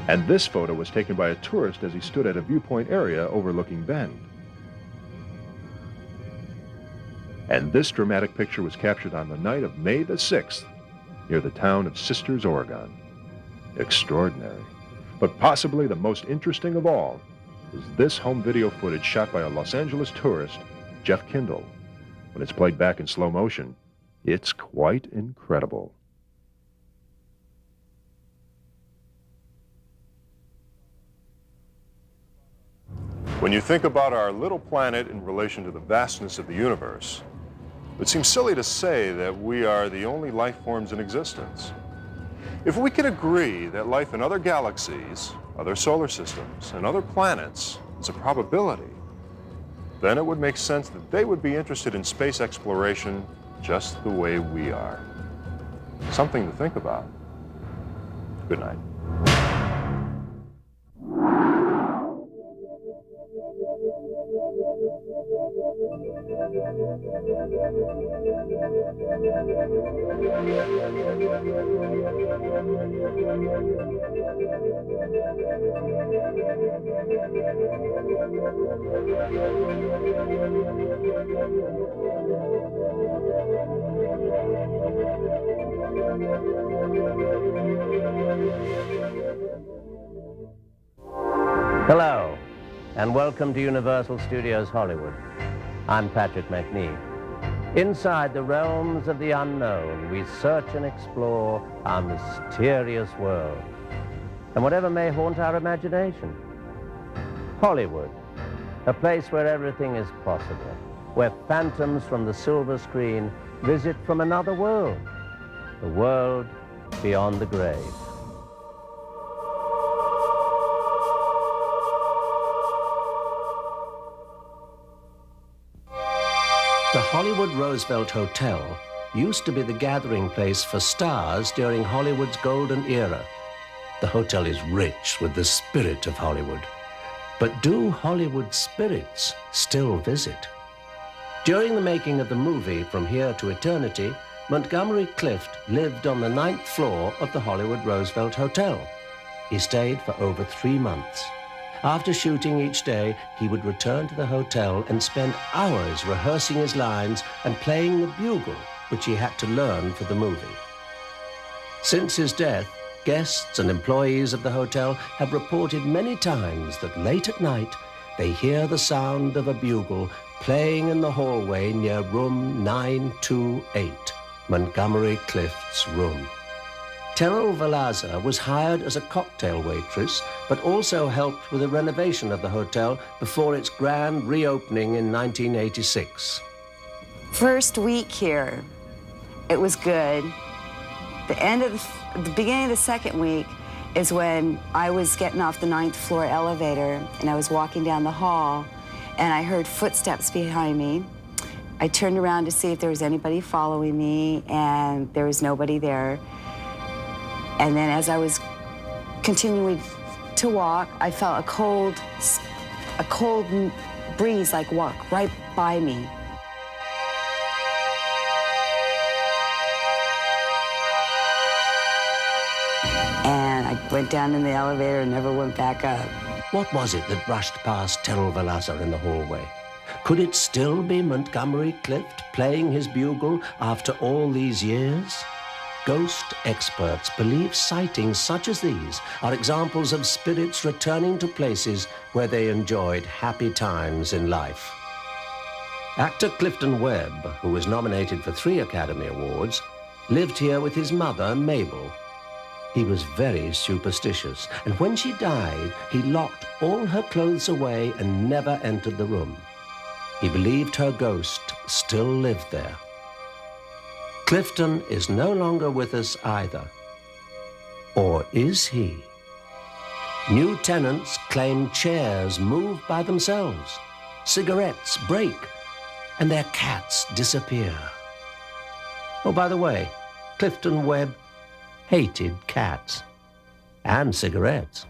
And this photo was taken by a tourist as he stood at a viewpoint area overlooking Bend. And this dramatic picture was captured on the night of May the 6th, near the town of Sisters, Oregon. Extraordinary. But possibly the most interesting of all is this home video footage shot by a Los Angeles tourist, Jeff Kindle. When it's played back in slow motion, it's quite incredible. When you think about our little planet in relation to the vastness of the universe, it seems silly to say that we are the only life forms in existence. If we can agree that life in other galaxies, other solar systems, and other planets is a probability, then it would make sense that they would be interested in space exploration just the way we are. Something to think about. Good night. Hello, and welcome to Universal Studios Hollywood. I'm Patrick McNee. Inside the realms of the unknown, we search and explore our mysterious world, and whatever may haunt our imagination. Hollywood, a place where everything is possible, where phantoms from the silver screen visit from another world, the world beyond the grave. The Hollywood Roosevelt Hotel used to be the gathering place for stars during Hollywood's golden era. The hotel is rich with the spirit of Hollywood. But do Hollywood spirits still visit? During the making of the movie From Here to Eternity, Montgomery Clift lived on the 9th floor of the Hollywood Roosevelt Hotel. He stayed for over 3 months. After shooting each day, he would return to the hotel and spend hours rehearsing his lines and playing the bugle, which he had to learn for the movie. Since his death, guests and employees of the hotel have reported many times that late at night, they hear the sound of a bugle playing in the hallway near room 928, Montgomery Clift's room. Terrell Valaza was hired as a cocktail waitress, but also helped with the renovation of the hotel before its grand reopening in 1986. First week here, it was good. The beginning of the second week is when I was getting off the 9th floor elevator and I was walking down the hall and I heard footsteps behind me. I turned around to see if there was anybody following me and there was nobody there. And then as I was continuing to walk, I felt a cold breeze like walk right by me. And I went down in the elevator and never went back up. What was it that brushed past Terrell Valaza in the hallway? Could it still be Montgomery Clift playing his bugle after all these years? Ghost experts believe sightings such as these are examples of spirits returning to places where they enjoyed happy times in life. Actor Clifton Webb, who was nominated for 3 Academy Awards, lived here with his mother, Mabel. He was very superstitious, and when she died, he locked all her clothes away and never entered the room. He believed her ghost still lived there. Clifton is no longer with us either. Or is he? New tenants claim chairs move by themselves, cigarettes break, and their cats disappear. Oh, by the way, Clifton Webb hated cats and cigarettes.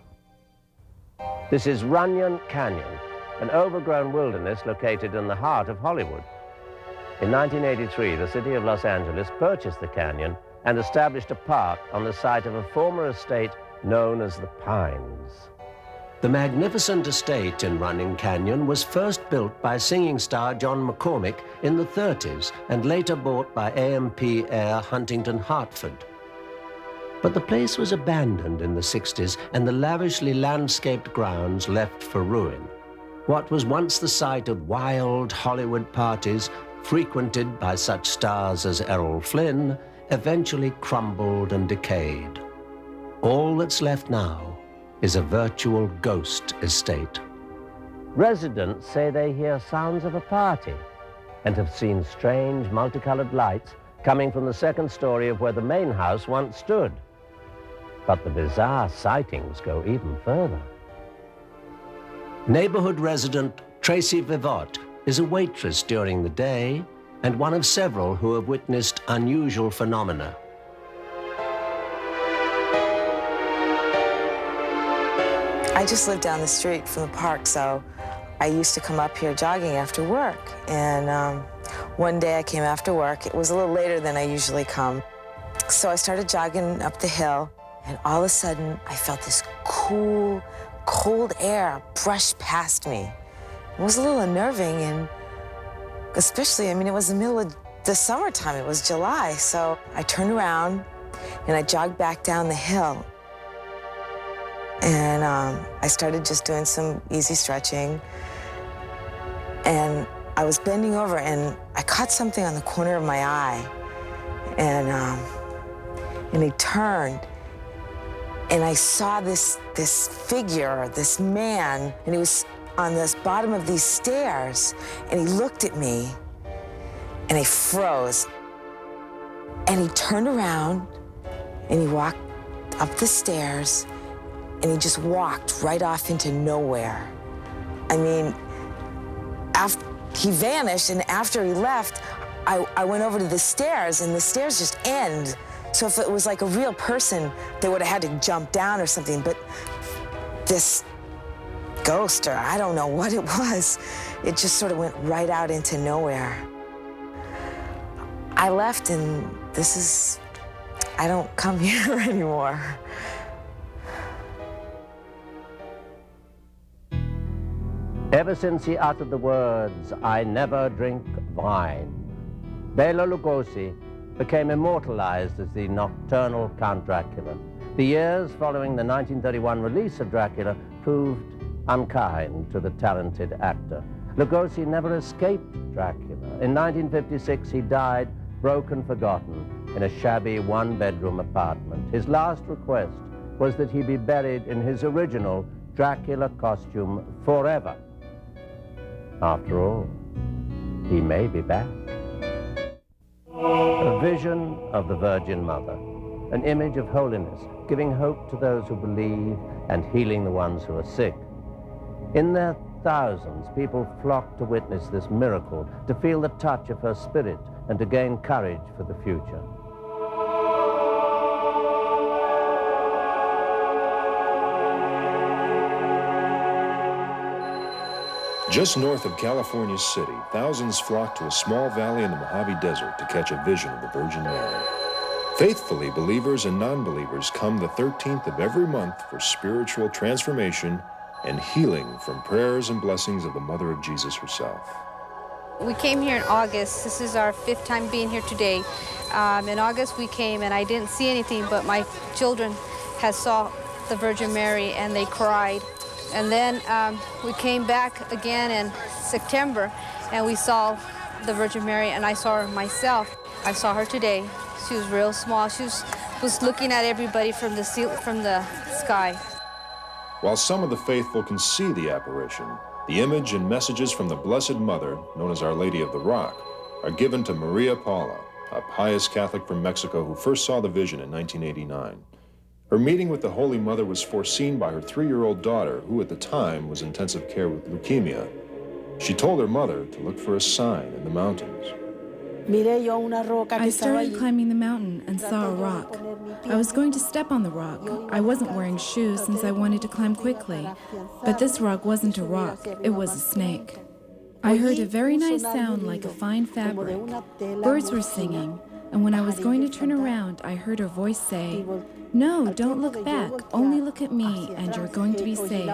This is Runyon Canyon, an overgrown wilderness located in the heart of Hollywood. In 1983, the city of Los Angeles purchased the canyon and established a park on the site of a former estate known as the Pines. The magnificent estate in Runyon Canyon was first built by singing star John McCormick in the 30s and later bought by AMP heir Huntington Hartford. But the place was abandoned in the 60s and the lavishly landscaped grounds left for ruin. What was once the site of wild Hollywood parties frequented by such stars as Errol Flynn eventually crumbled and decayed. All that's left now is a virtual ghost estate. Residents say they hear sounds of a party and have seen strange multicolored lights coming from the second story of where the main house once stood. But the bizarre sightings go even further. Neighborhood resident Tracy Vivot is a waitress during the day and one of several who have witnessed unusual phenomena. I just lived down the street from the park, so I used to come up here jogging after work. And one day I came after work. It was a little later than I usually come. So I started jogging up the hill, and all of a sudden I felt this cool, cold air brush past me. It was a little unnerving, and especially, I mean, it was the middle of the summertime. It was July. So I turned around and I jogged back down the hill. And I started just doing some easy stretching. And I was bending over and I caught something on the corner of my eye. And I turned and I saw this figure, this man, and he was on this bottom of these stairs, and he looked at me and he froze. And he turned around and he walked up the stairs and he just walked right off into nowhere. I mean, he vanished, and after he left, I went over to the stairs, and the stairs just end. So if it was like a real person, they would have had to jump down or something, but this ghost, or I don't know what it was, it just sort of went right out into nowhere. I left, and I don't come here anymore. Ever since he uttered the words, "I never drink wine," Bela Lugosi became immortalized as the nocturnal Count Dracula. The years following the 1931 release of Dracula proved unkind to the talented actor. Lugosi never escaped Dracula. In 1956, he died, broken, forgotten, in a shabby one-bedroom apartment. His last request was that he be buried in his original Dracula costume forever. After all, he may be back. A vision of the Virgin Mother, an image of holiness, giving hope to those who believe and healing the ones who are sick. In their thousands, people flocked to witness this miracle, to feel the touch of her spirit and to gain courage for the future. Just north of California's city, thousands flock to a small valley in the Mojave Desert to catch a vision of the Virgin Mary. Faithfully, believers and non-believers come the 13th of every month for spiritual transformation and healing from prayers and blessings of the Mother of Jesus herself. We came here in August. This is our 5th time being here today. In August we came and I didn't see anything, but my children had saw the Virgin Mary and they cried. And then we came back again in September and we saw the Virgin Mary, and I saw her myself. I saw her today. She was real small. She was looking at everybody from the sky. While some of the faithful can see the apparition, the image and messages from the Blessed Mother, known as Our Lady of the Rock, are given to Maria Paula, a pious Catholic from Mexico who first saw the vision in 1989. Her meeting with the Holy Mother was foreseen by her 3-year-old daughter, who at the time was in intensive care with leukemia. She told her mother to look for a sign in the mountains. I started climbing the mountain and saw a rock. I was going to step on the rock. I wasn't wearing shoes since I wanted to climb quickly. But this rock wasn't a rock, it was a snake. I heard a very nice sound like a fine fabric. Birds were singing, and when I was going to turn around, I heard her voice say, "No, don't look back, only look at me, and you're going to be safe.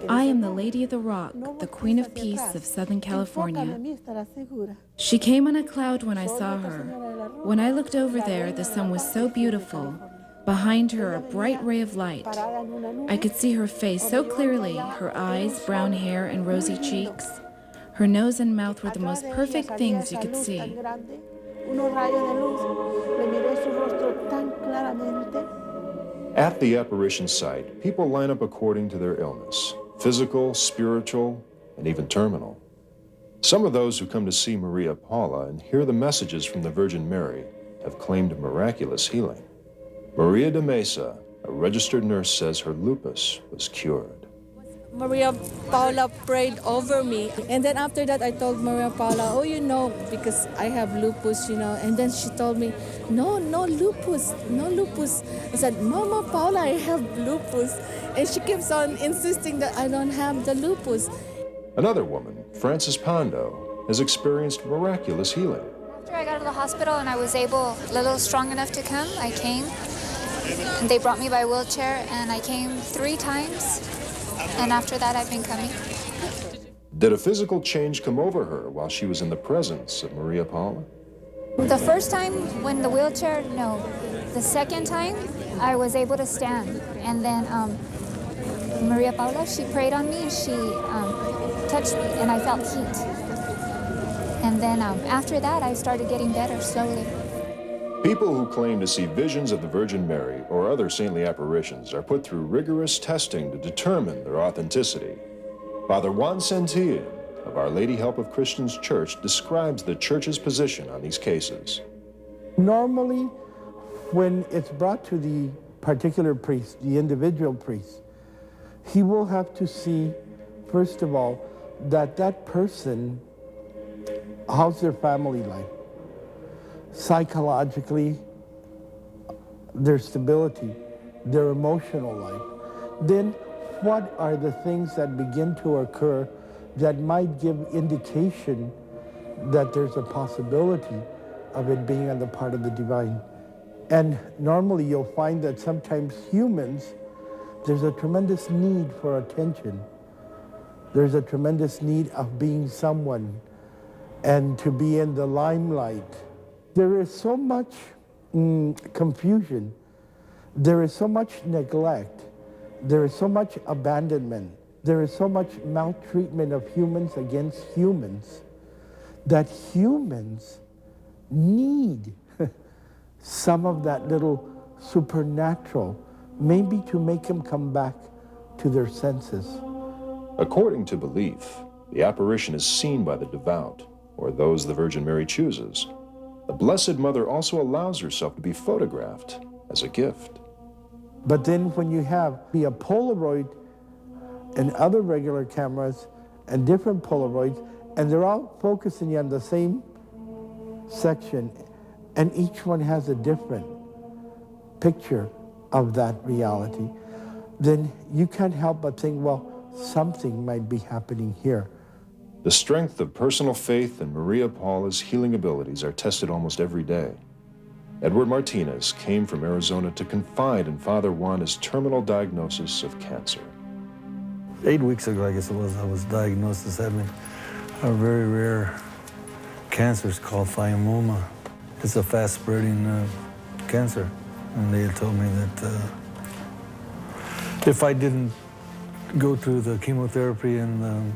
I am the Lady of the Rock, the Queen of Peace of Southern California." She came on a cloud when I saw her. When I looked over there, the sun was so beautiful. Behind her, a bright ray of light. I could see her face so clearly, her eyes, brown hair, and rosy cheeks. Her nose and mouth were the most perfect things you could see. At the apparition site, people line up according to their illness, physical, spiritual, and even terminal. Some of those who come to see Maria Paula and hear the messages from the Virgin Mary have claimed miraculous healing. Maria de Mesa, a registered nurse, says her lupus was cured. Maria Paula prayed over me. And then after that, I told Maria Paula, oh, you know, because I have lupus, you know. And then she told me, no lupus, no lupus. I said, Mama Paula, I have lupus. And she keeps on insisting that I don't have the lupus. Another woman, Frances Pondo, has experienced miraculous healing. After I got to the hospital and I was a little strong enough to come, I came. And they brought me by wheelchair, and I came 3 times. And after that, I've been coming. Did a physical change come over her while she was in the presence of Maria Paula? The first time when the wheelchair, no. The second time, I was able to stand. And then Maria Paula, she prayed on me, she touched me, and I felt heat. And then after that, I started getting better slowly. People who claim to see visions of the Virgin Mary or other saintly apparitions are put through rigorous testing to determine their authenticity. Father Juan Sentil of Our Lady Help of Christians Church describes the Church's position on these cases. Normally, when it's brought to the particular priest, the individual priest, he will have to see, first of all, that person, how's their family life? Psychologically, their stability, their emotional life. Then what are the things that begin to occur that might give indication that there's a possibility of it being on the part of the divine? And normally you'll find that sometimes humans, there's a tremendous need for attention. There's a tremendous need of being someone and to be in the limelight. There is so much confusion. There is so much neglect. There is so much abandonment. There is so much maltreatment of humans against humans that humans need some of that little supernatural, maybe to make them come back to their senses. According to belief, the apparition is seen by the devout, or those the Virgin Mary chooses. The Blessed Mother also allows herself to be photographed as a gift. But then when you have a Polaroid and other regular cameras and different Polaroids, and they're all focusing on the same section, and each one has a different picture of that reality, then you can't help but think, well, something might be happening here. The strength of personal faith and Maria Paula's healing abilities are tested almost every day. Edward Martinez came from Arizona to confide in Father Juan's terminal diagnosis of cancer. 8 weeks ago, I guess it was, I was diagnosed as having a very rare cancer. It's called phyomoma. It's a fast-spreading cancer. And they told me that if I didn't go through the chemotherapy and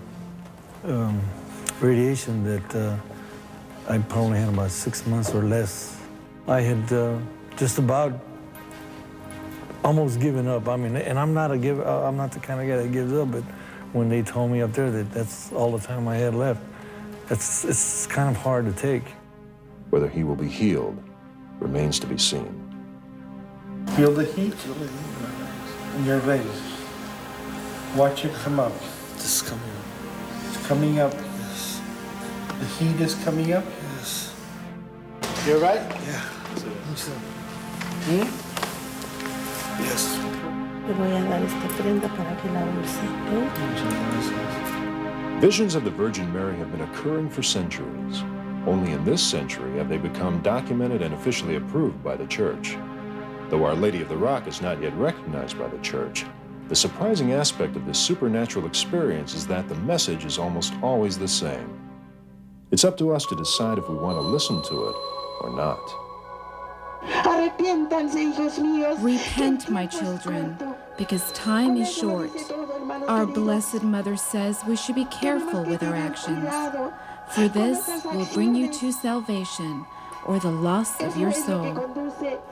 radiation, that I probably had about 6 months or less. I had just about almost given up. I mean, and I'm not the kind of guy that gives up, but when they told me up there that that's all the time I had left, it's kind of hard to take. Whether he will be healed remains to be seen. Feel the heat in your veins. Watch it come up. It's coming up. It's coming up. Yes. The heat is coming up? Yes. You all right? Yeah. Hmm? Yes. Le voy a dar esta prenda para que la use. Visions of the Virgin Mary have been occurring for centuries. Only in this century have they become documented and officially approved by the Church. Though Our Lady of the Rock is not yet recognized by the Church, the surprising aspect of this supernatural experience is that the message is almost always the same. It's up to us to decide if we want to listen to it or not. Repent, my children, because time is short. Our Blessed Mother says we should be careful with our actions, for this will bring you to salvation or the loss of your soul.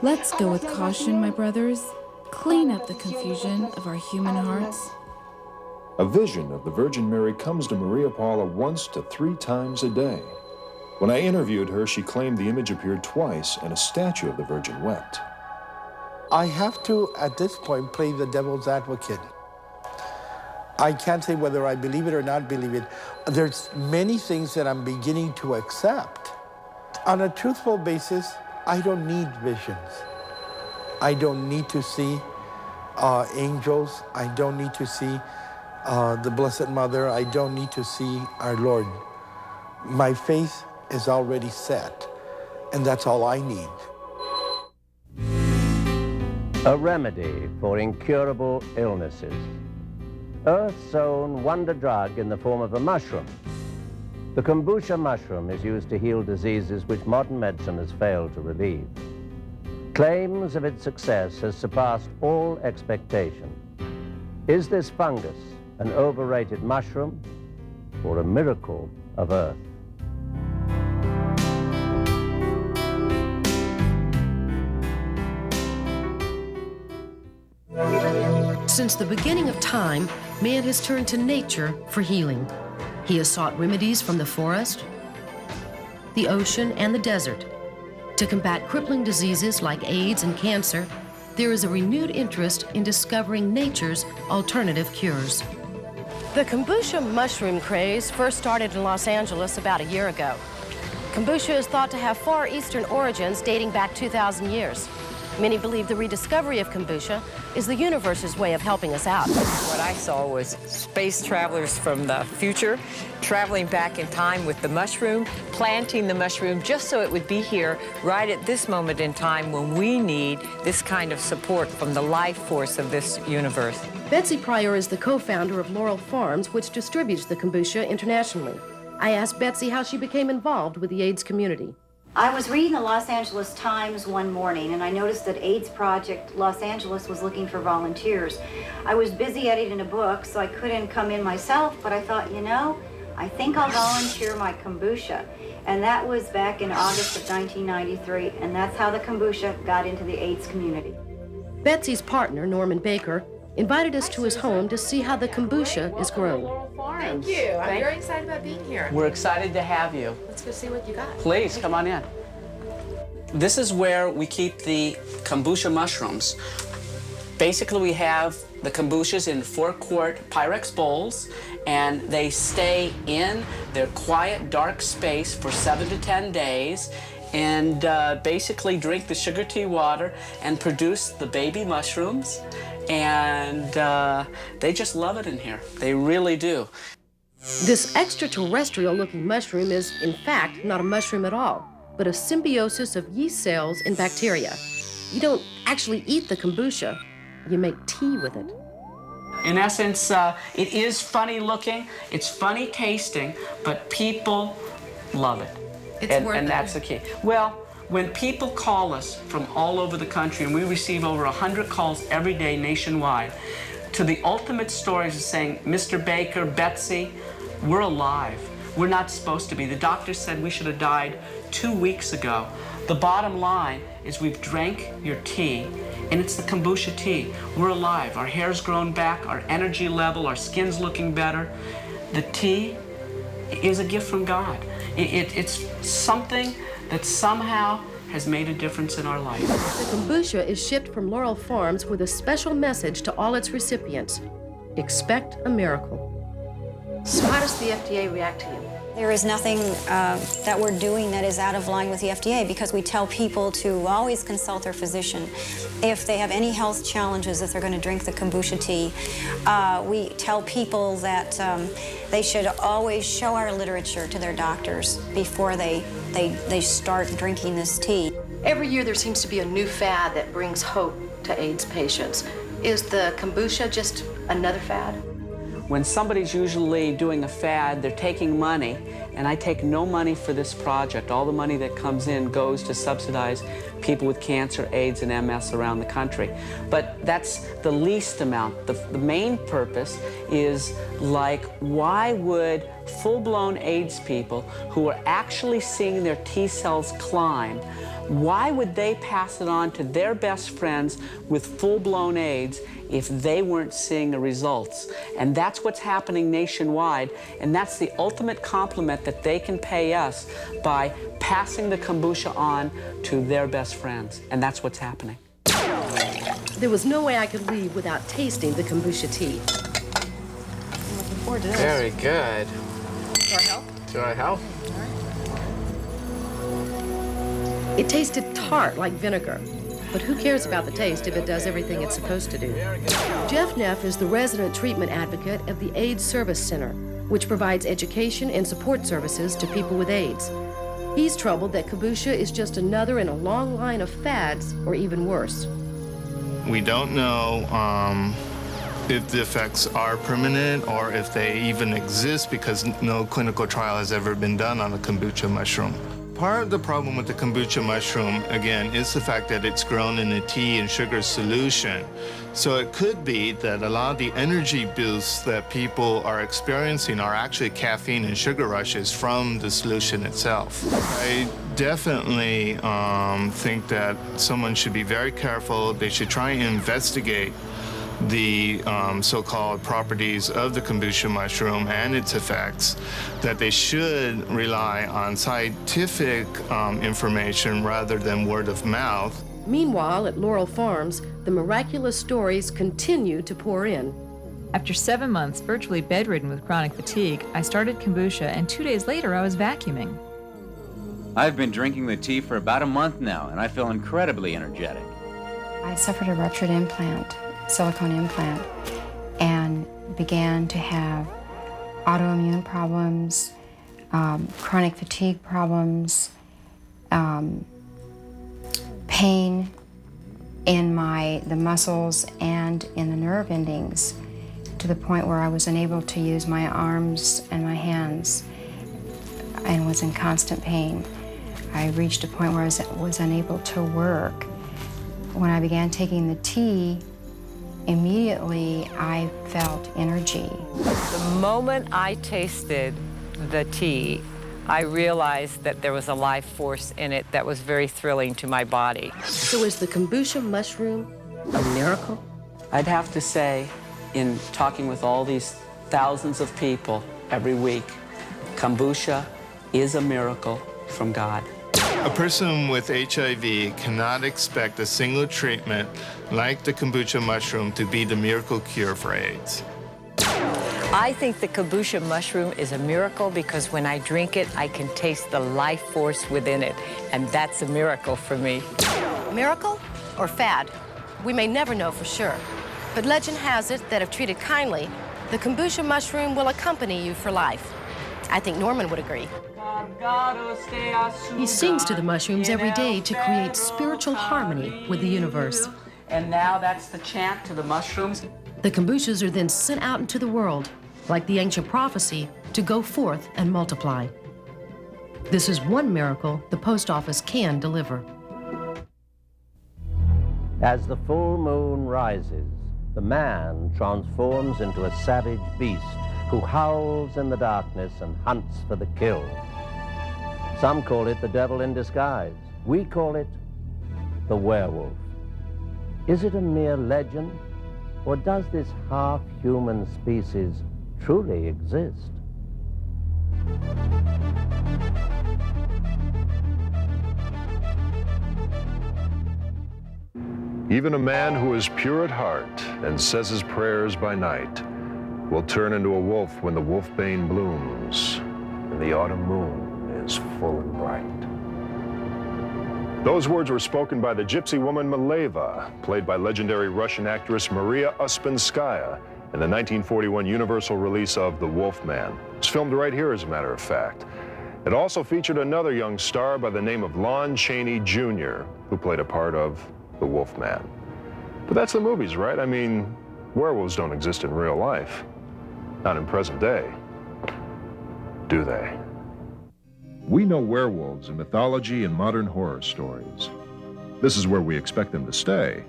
Let's go with caution, my brothers. Clean up the confusion of our human hearts. A vision of the Virgin Mary comes to Maria Paula once to 3 times a day. When I interviewed her, she claimed the image appeared twice and a statue of the Virgin wept. I have to, at this point, play the devil's advocate. I can't say whether I believe it or not believe it. There's many things that I'm beginning to accept. On a truthful basis, I don't need visions. I don't need to see angels. I don't need to see the Blessed Mother. I don't need to see our Lord. My faith is already set, and that's all I need. A remedy for incurable illnesses. Earth's own wonder drug in the form of a mushroom. The kombucha mushroom is used to heal diseases which modern medicine has failed to relieve. Claims of its success has surpassed all expectation. Is this fungus an overrated mushroom or a miracle of Earth? Since the beginning of time, man has turned to nature for healing. He has sought remedies from the forest, the ocean, and the desert. To combat crippling diseases like AIDS and cancer, there is a renewed interest in discovering nature's alternative cures. The kombucha mushroom craze first started in Los Angeles about a year ago. Kombucha is thought to have Far Eastern origins dating back 2,000 years. Many believe the rediscovery of kombucha is the universe's way of helping us out. What I saw was space travelers from the future traveling back in time with the mushroom, planting the mushroom just so it would be here right at this moment in time when we need this kind of support from the life force of this universe. Betsy Pryor is the co-founder of Laurel Farms, which distributes the kombucha internationally. I asked Betsy how she became involved with the AIDS community. I was reading the Los Angeles Times one morning, and I noticed that AIDS Project Los Angeles was looking for volunteers. I was busy editing a book, so I couldn't come in myself, but I thought, you know, I think I'll volunteer my kombucha. And that was back in August of 1993, and that's how the kombucha got into the AIDS community. Betsy's partner, Norman Baker, invited us to his home to see how the kombucha is grown. Thank you. I'm very excited about being here. We're excited to have you. Let's go see what you got. Please, come on in. This is where we keep the kombucha mushrooms. Basically, we have the kombuchas in 4-quart Pyrex bowls, and they stay in their quiet, dark space for 7 to 10 days, and basically drink the sugar tea water and produce the baby mushrooms. And they just love it in here. They really do. This extraterrestrial-looking mushroom is, in fact, not a mushroom at all, but a symbiosis of yeast cells and bacteria. You don't actually eat the kombucha. You make tea with it. In essence, it is funny looking, it's funny tasting, but people love it. It's worth it. And that's the key. Well, when people call us from all over the country, and we receive over 100 calls every day nationwide, to the ultimate stories of saying, Mr. Baker, Betsy, we're alive. We're not supposed to be. The doctor said we should have died 2 weeks ago. The bottom line is we've drank your tea, and it's the kombucha tea. We're alive. Our hair's grown back, our energy level, our skin's looking better. The tea is a gift from God. It's something that somehow has made a difference in our life. The kombucha is shipped from Laurel Farms with a special message to all its recipients. Expect a miracle. So how does the FDA react to you? There is nothing that we're doing that is out of line with the FDA, because we tell people to always consult their physician. If they have any health challenges, if they're going to drink the kombucha tea, we tell people that they should always show our literature to their doctors before they start drinking this tea. Every year there seems to be a new fad that brings hope to AIDS patients. Is the kombucha just another fad? When somebody's usually doing a fad, they're taking money, and I take no money for this project. All the money that comes in goes to subsidize people with cancer, AIDS, and MS around the country. But that's the least amount. The main purpose is, like, why would full-blown AIDS people who are actually seeing their T cells climb, why would they pass it on to their best friends with full-blown AIDS if they weren't seeing the results? And that's what's happening nationwide, and that's the ultimate compliment that they can pay us by passing the kombucha on to their best friends, and that's what's happening. There was no way I could leave without tasting the kombucha tea. I'm looking forward to this. Very good. To our health? To our health. It tasted tart like vinegar, but who cares about the taste if it does everything it's supposed to do? Jeff Neff is the resident treatment advocate of the AIDS Service Center, which provides education and support services to people with AIDS. He's troubled that kombucha is just another in a long line of fads, or even worse. We don't know if the effects are permanent or if they even exist, because no clinical trial has ever been done on the kombucha mushroom. Part of the problem with the kombucha mushroom, again, is the fact that it's grown in a tea and sugar solution. So it could be that a lot of the energy boosts that people are experiencing are actually caffeine and sugar rushes from the solution itself. I definitely think that someone should be very careful. They should try and investigate the so-called properties of the kombucha mushroom and its effects, that they should rely on scientific information rather than word of mouth. Meanwhile, at Laurel Farms, the miraculous stories continue to pour in. After 7 months virtually bedridden with chronic fatigue, I started kombucha, and 2 days later I was vacuuming. I've been drinking the tea for about a month now, and I feel incredibly energetic. I suffered a ruptured implant, silicone implant, and began to have autoimmune problems, chronic fatigue problems, pain in the muscles and in the nerve endings, to the point where I was unable to use my arms and my hands and was in constant pain. I reached a point where I was unable to work. When I began taking the tea, immediately I felt energy. The moment I tasted the tea, I realized that there was a life force in it that was very thrilling to my body. So is the kombucha mushroom a miracle? I'd have to say, in talking with all these thousands of people every week, kombucha is a miracle from God. A person with HIV cannot expect a single treatment like the kombucha mushroom to be the miracle cure for AIDS. I think the kombucha mushroom is a miracle because when I drink it, I can taste the life force within it, and that's a miracle for me. Miracle or fad? We may never know for sure, but legend has it that if treated kindly, the kombucha mushroom will accompany you for life. I think Norman would agree. He sings to the mushrooms every day to create spiritual harmony with the universe. And now that's the chant to the mushrooms. The kombuchas are then sent out into the world, like the ancient prophecy, to go forth and multiply. This is one miracle the post office can deliver. As the full moon rises, the man transforms into a savage beast who howls in the darkness and hunts for the kill. Some call it the devil in disguise. We call it the werewolf. Is it a mere legend, or does this half-human species truly exist? Even a man who is pure at heart and says his prayers by night will turn into a wolf when the wolfbane blooms. and the autumn moon is full and bright. Those words were spoken by the gypsy woman Mileva, played by legendary Russian actress Maria Uspenskaya in the 1941 Universal release of The Wolfman. It's filmed right here, as a matter of fact. It also featured another young star by the name of Lon Chaney Jr., who played a part of the Wolfman. But that's the movies, right? I mean, werewolves don't exist in real life. Not in present day, do they? We know werewolves in mythology and modern horror stories. This is where we expect them to stay,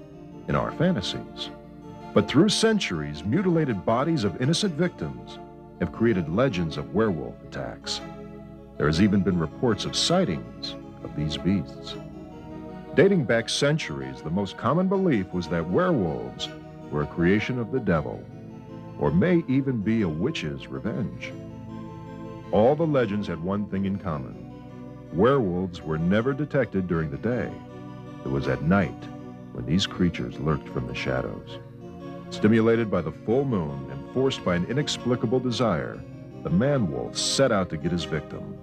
in our fantasies. But through centuries, mutilated bodies of innocent victims have created legends of werewolf attacks. There has even been reports of sightings of these beasts. Dating back centuries, the most common belief was that werewolves were a creation of the devil, or may even be a witch's revenge. All the legends had one thing in common. Werewolves were never detected during the day. It was at night when these creatures lurked from the shadows. Stimulated by the full moon and forced by an inexplicable desire, the man-wolf set out to get his victim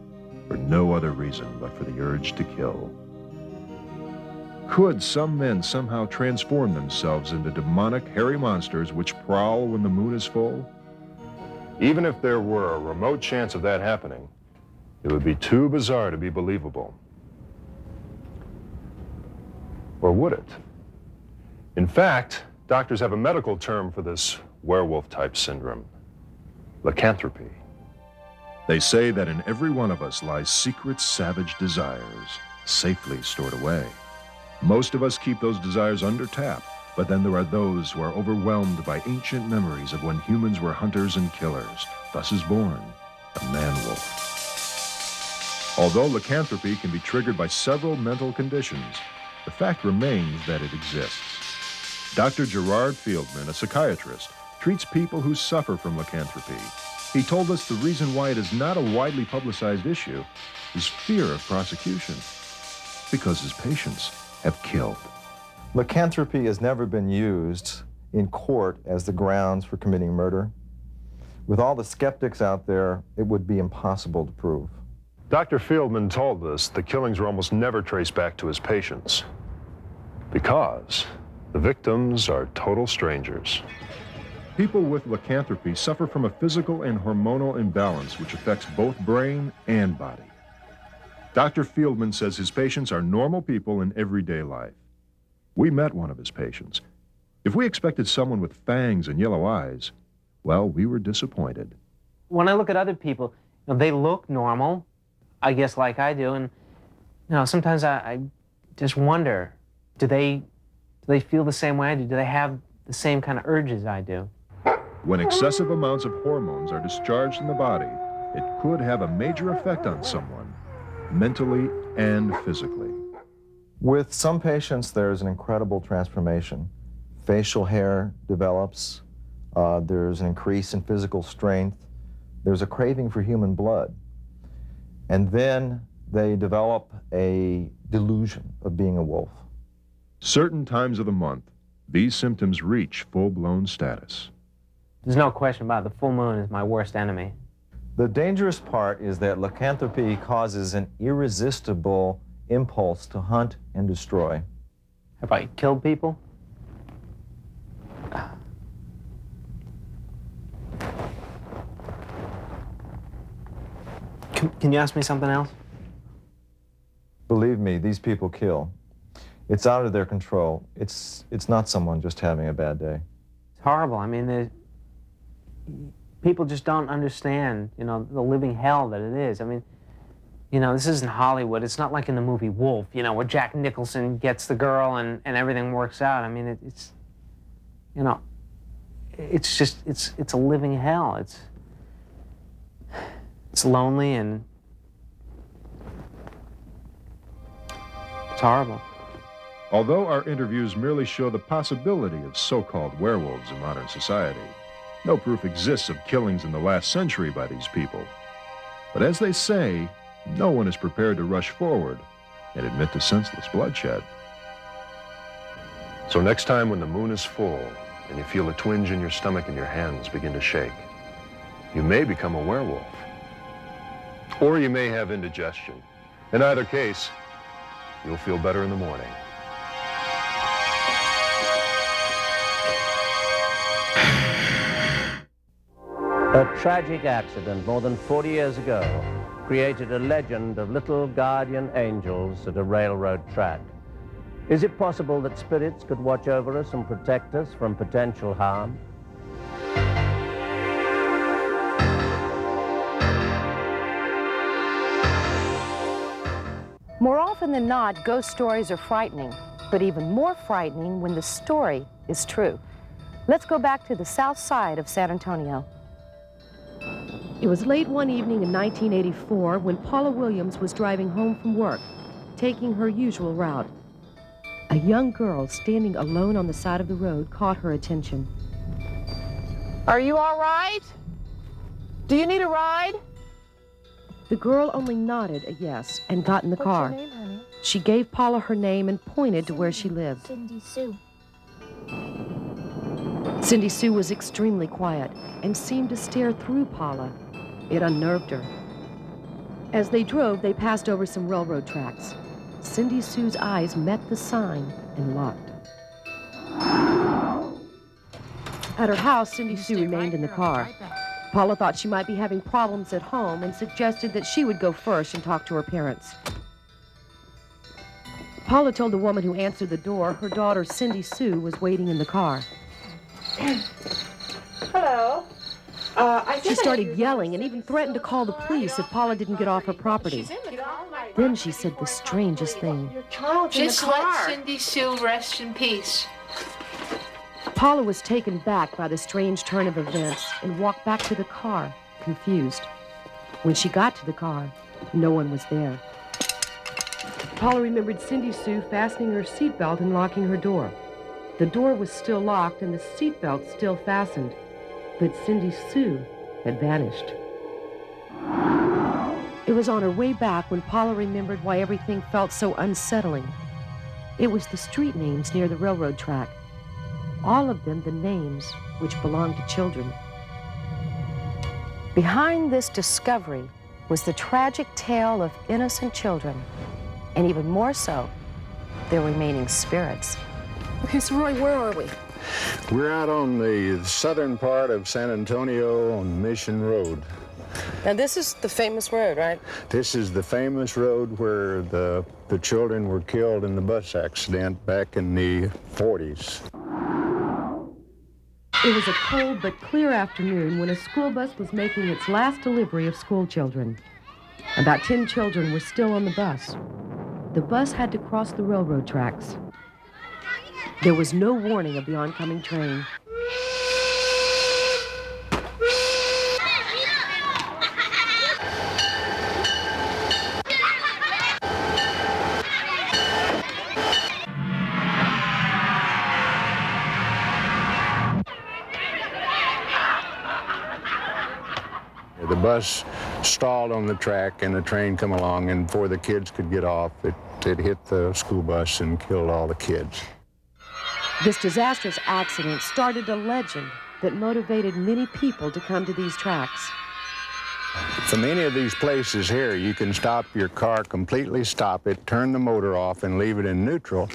for no other reason but for the urge to kill. Could some men somehow transform themselves into demonic, hairy monsters which prowl when the moon is full? Even if there were a remote chance of that happening, it would be too bizarre to be believable. Or would it? In fact, doctors have a medical term for this werewolf-type syndrome: lycanthropy. They say that in every one of us lies secret, savage desires, safely stored away. Most of us keep those desires under tap, but then there are those who are overwhelmed by ancient memories of when humans were hunters and killers. Thus is born a man-wolf. Although lycanthropy can be triggered by several mental conditions, the fact remains that it exists. Dr. Gerard Fieldman, a psychiatrist, treats people who suffer from lycanthropy. He told us the reason why it is not a widely publicized issue is fear of prosecution, because his patients have killed. Lycanthropy has never been used in court as the grounds for committing murder. With all the skeptics out there, it would be impossible to prove. Dr. Fieldman told us the killings were almost never traced back to his patients because the victims are total strangers. People with lycanthropy suffer from a physical and hormonal imbalance which affects both brain and body. Dr. Fieldman says his patients are normal people in everyday life. We met one of his patients. If we expected someone with fangs and yellow eyes, well, we were disappointed. When I look at other people, they look normal, I guess, like I do, and sometimes I just wonder, do they feel the same way I do? Do they have the same kind of urges I do? When excessive amounts of hormones are discharged in the body, it could have a major effect on someone, mentally and physically. With some patients, there's an incredible transformation. Facial hair develops, there's an increase in physical strength, there's a craving for human blood. And then they develop a delusion of being a wolf. Certain times of the month, these symptoms reach full-blown status. There's no question about it. The full moon is my worst enemy. The dangerous part is that lycanthropy causes an irresistible impulse to hunt and destroy. Have I killed people? Can you ask me something else? Believe me, these people kill. It's out of their control. It's not someone just having a bad day. It's horrible. I mean, people just don't understand, the living hell that it is. I mean, this isn't Hollywood. It's not like in the movie Wolf, where Jack Nicholson gets the girl and everything works out. I mean, it's a living hell. It's lonely and it's horrible. Although our interviews merely show the possibility of so-called werewolves in modern society, no proof exists of killings in the last century by these people. But as they say, no one is prepared to rush forward and admit to senseless bloodshed. So next time when the moon is full and you feel a twinge in your stomach and your hands begin to shake, you may become a werewolf. Or you may have indigestion. In either case, you'll feel better in the morning. A tragic accident more than 40 years ago created a legend of little guardian angels at a railroad track. Is it possible that spirits could watch over us and protect us from potential harm? More often than not, ghost stories are frightening, but even more frightening when the story is true. Let's go back to the south side of San Antonio. It was late one evening in 1984 when Paula Williams was driving home from work, taking her usual route. A young girl standing alone on the side of the road caught her attention. Are you all right? Do you need a ride? The girl only nodded a yes and got in the car. What's your name, honey? She gave Paula her name and pointed to where she lived. Cindy Sue. Cindy Sue was extremely quiet and seemed to stare through Paula. It unnerved her. As they drove, they passed over some railroad tracks. Cindy Sue's eyes met the sign and locked. At her house, Cindy Sue remained in the car. Paula thought she might be having problems at home and suggested that she would go first and talk to her parents. Paula told the woman who answered the door her daughter, Cindy Sue, was waiting in the car. Hello. She started yelling and even threatened to call the police if Paula didn't get off her property. Then she said the strangest thing. Just let Cindy Sue rest in peace. Paula was taken back by the strange turn of events and walked back to the car, confused. When she got to the car, no one was there. Paula remembered Cindy Sue fastening her seatbelt and locking her door. The door was still locked and the seatbelt still fastened, but Cindy Sue had vanished. It was on her way back when Paula remembered why everything felt so unsettling. It was the street names near the railroad track. All of them the names which belonged to children. Behind this discovery was the tragic tale of innocent children, and even more so, their remaining spirits. Okay, so Roy, where are we? We're out on the southern part of San Antonio on Mission Road. Now this is the famous road, right? This is the famous road where the children were killed in the bus accident back in the 40s. It was a cold but clear afternoon when a school bus was making its last delivery of school children. About 10 children were still on the bus. The bus had to cross the railroad tracks. There was no warning of the oncoming train. The bus stalled on the track and the train come along, and before the kids could get off, it hit the school bus and killed all the kids. This disastrous accident started a legend that motivated many people to come to these tracks. From any of these places here, you can stop your car, completely stop it, turn the motor off and leave it in neutral,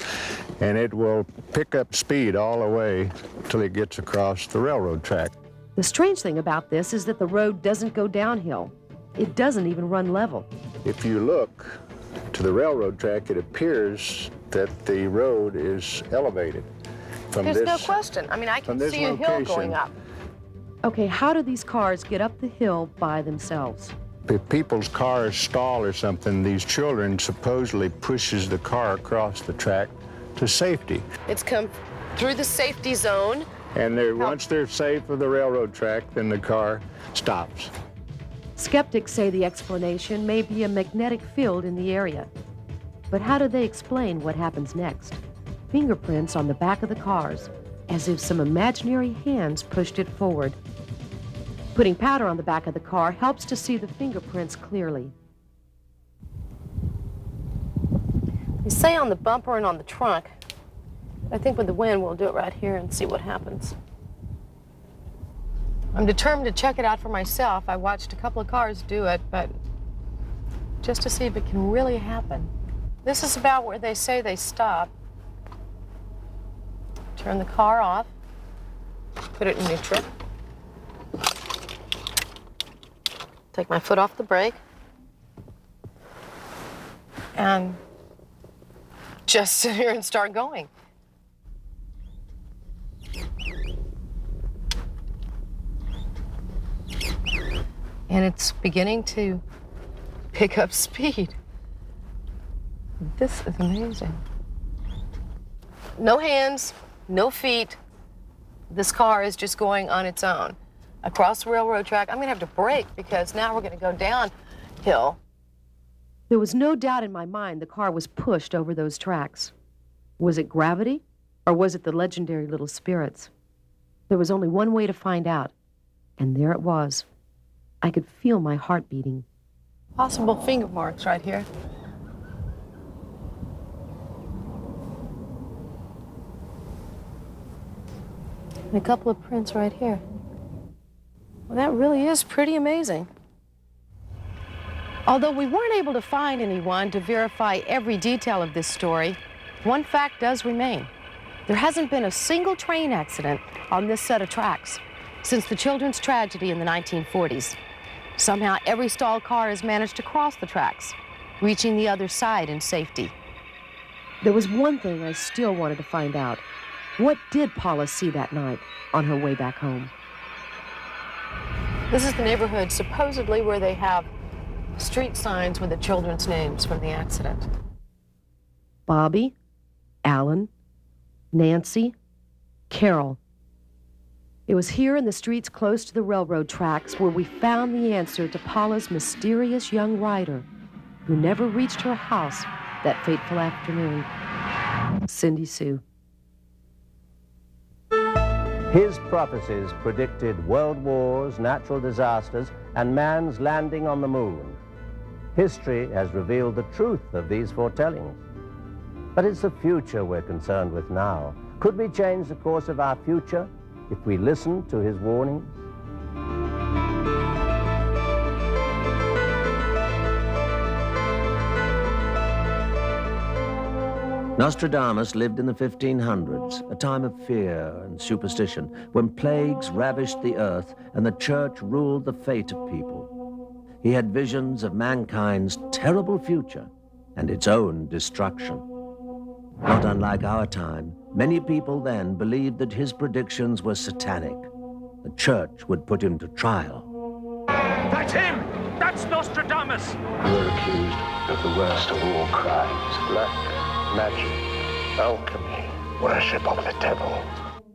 and it will pick up speed all the way till it gets across the railroad track. The strange thing about this is that the road doesn't go downhill. It doesn't even run level. If you look to the railroad track, it appears that the road is elevated. There's no question. I mean, I can see a hill going up. Okay, how do these cars get up the hill by themselves? If people's cars stall or something, these children supposedly pushes the car across the track to safety. It's come through the safety zone. And once they're safe of the railroad track, then the car stops. Skeptics say the explanation may be a magnetic field in the area. But how do they explain what happens next? Fingerprints on the back of the cars, as if some imaginary hands pushed it forward. Putting powder on the back of the car helps to see the fingerprints clearly. They say on the bumper and on the trunk. I think with the wind, we'll do it right here and see what happens. I'm determined to check it out for myself. I watched a couple of cars do it, but just to see if it can really happen. This is about where they say they stop. Turn the car off, put it in neutral. Take my foot off the brake. And just sit here and start going. And it's beginning to pick up speed. This is amazing. No hands, no feet. This car is just going on its own. Across the railroad track, I'm gonna have to brake because now we're gonna go downhill. There was no doubt in my mind the car was pushed over those tracks. Was it gravity, or was it the legendary little spirits? There was only one way to find out, and there it was. I could feel my heart beating. Possible finger marks right here. And a couple of prints right here. Well, that really is pretty amazing. Although we weren't able to find anyone to verify every detail of this story, one fact does remain. There hasn't been a single train accident on this set of tracks since the children's tragedy in the 1940s. Somehow, every stalled car has managed to cross the tracks, reaching the other side in safety. There was one thing I still wanted to find out. What did Paula see that night on her way back home? This is the neighborhood supposedly where they have street signs with the children's names from the accident. Bobby, Alan, Nancy, Carol. It was here in the streets close to the railroad tracks where we found the answer to Paula's mysterious young rider who never reached her house that fateful afternoon. Cindy Sue. His prophecies predicted world wars, natural disasters, and man's landing on the moon. History has revealed the truth of these foretellings. But it's the future we're concerned with now. Could we change the course of our future if we listen to his warnings? Nostradamus lived in the 1500s, a time of fear and superstition, when plagues ravished the earth and the church ruled the fate of people. He had visions of mankind's terrible future and its own destruction. Not unlike our time, many people then believed that his predictions were satanic. The church would put him to trial. That's him! That's Nostradamus! You're accused of the worst of all crimes: black magic, alchemy, worship of the devil.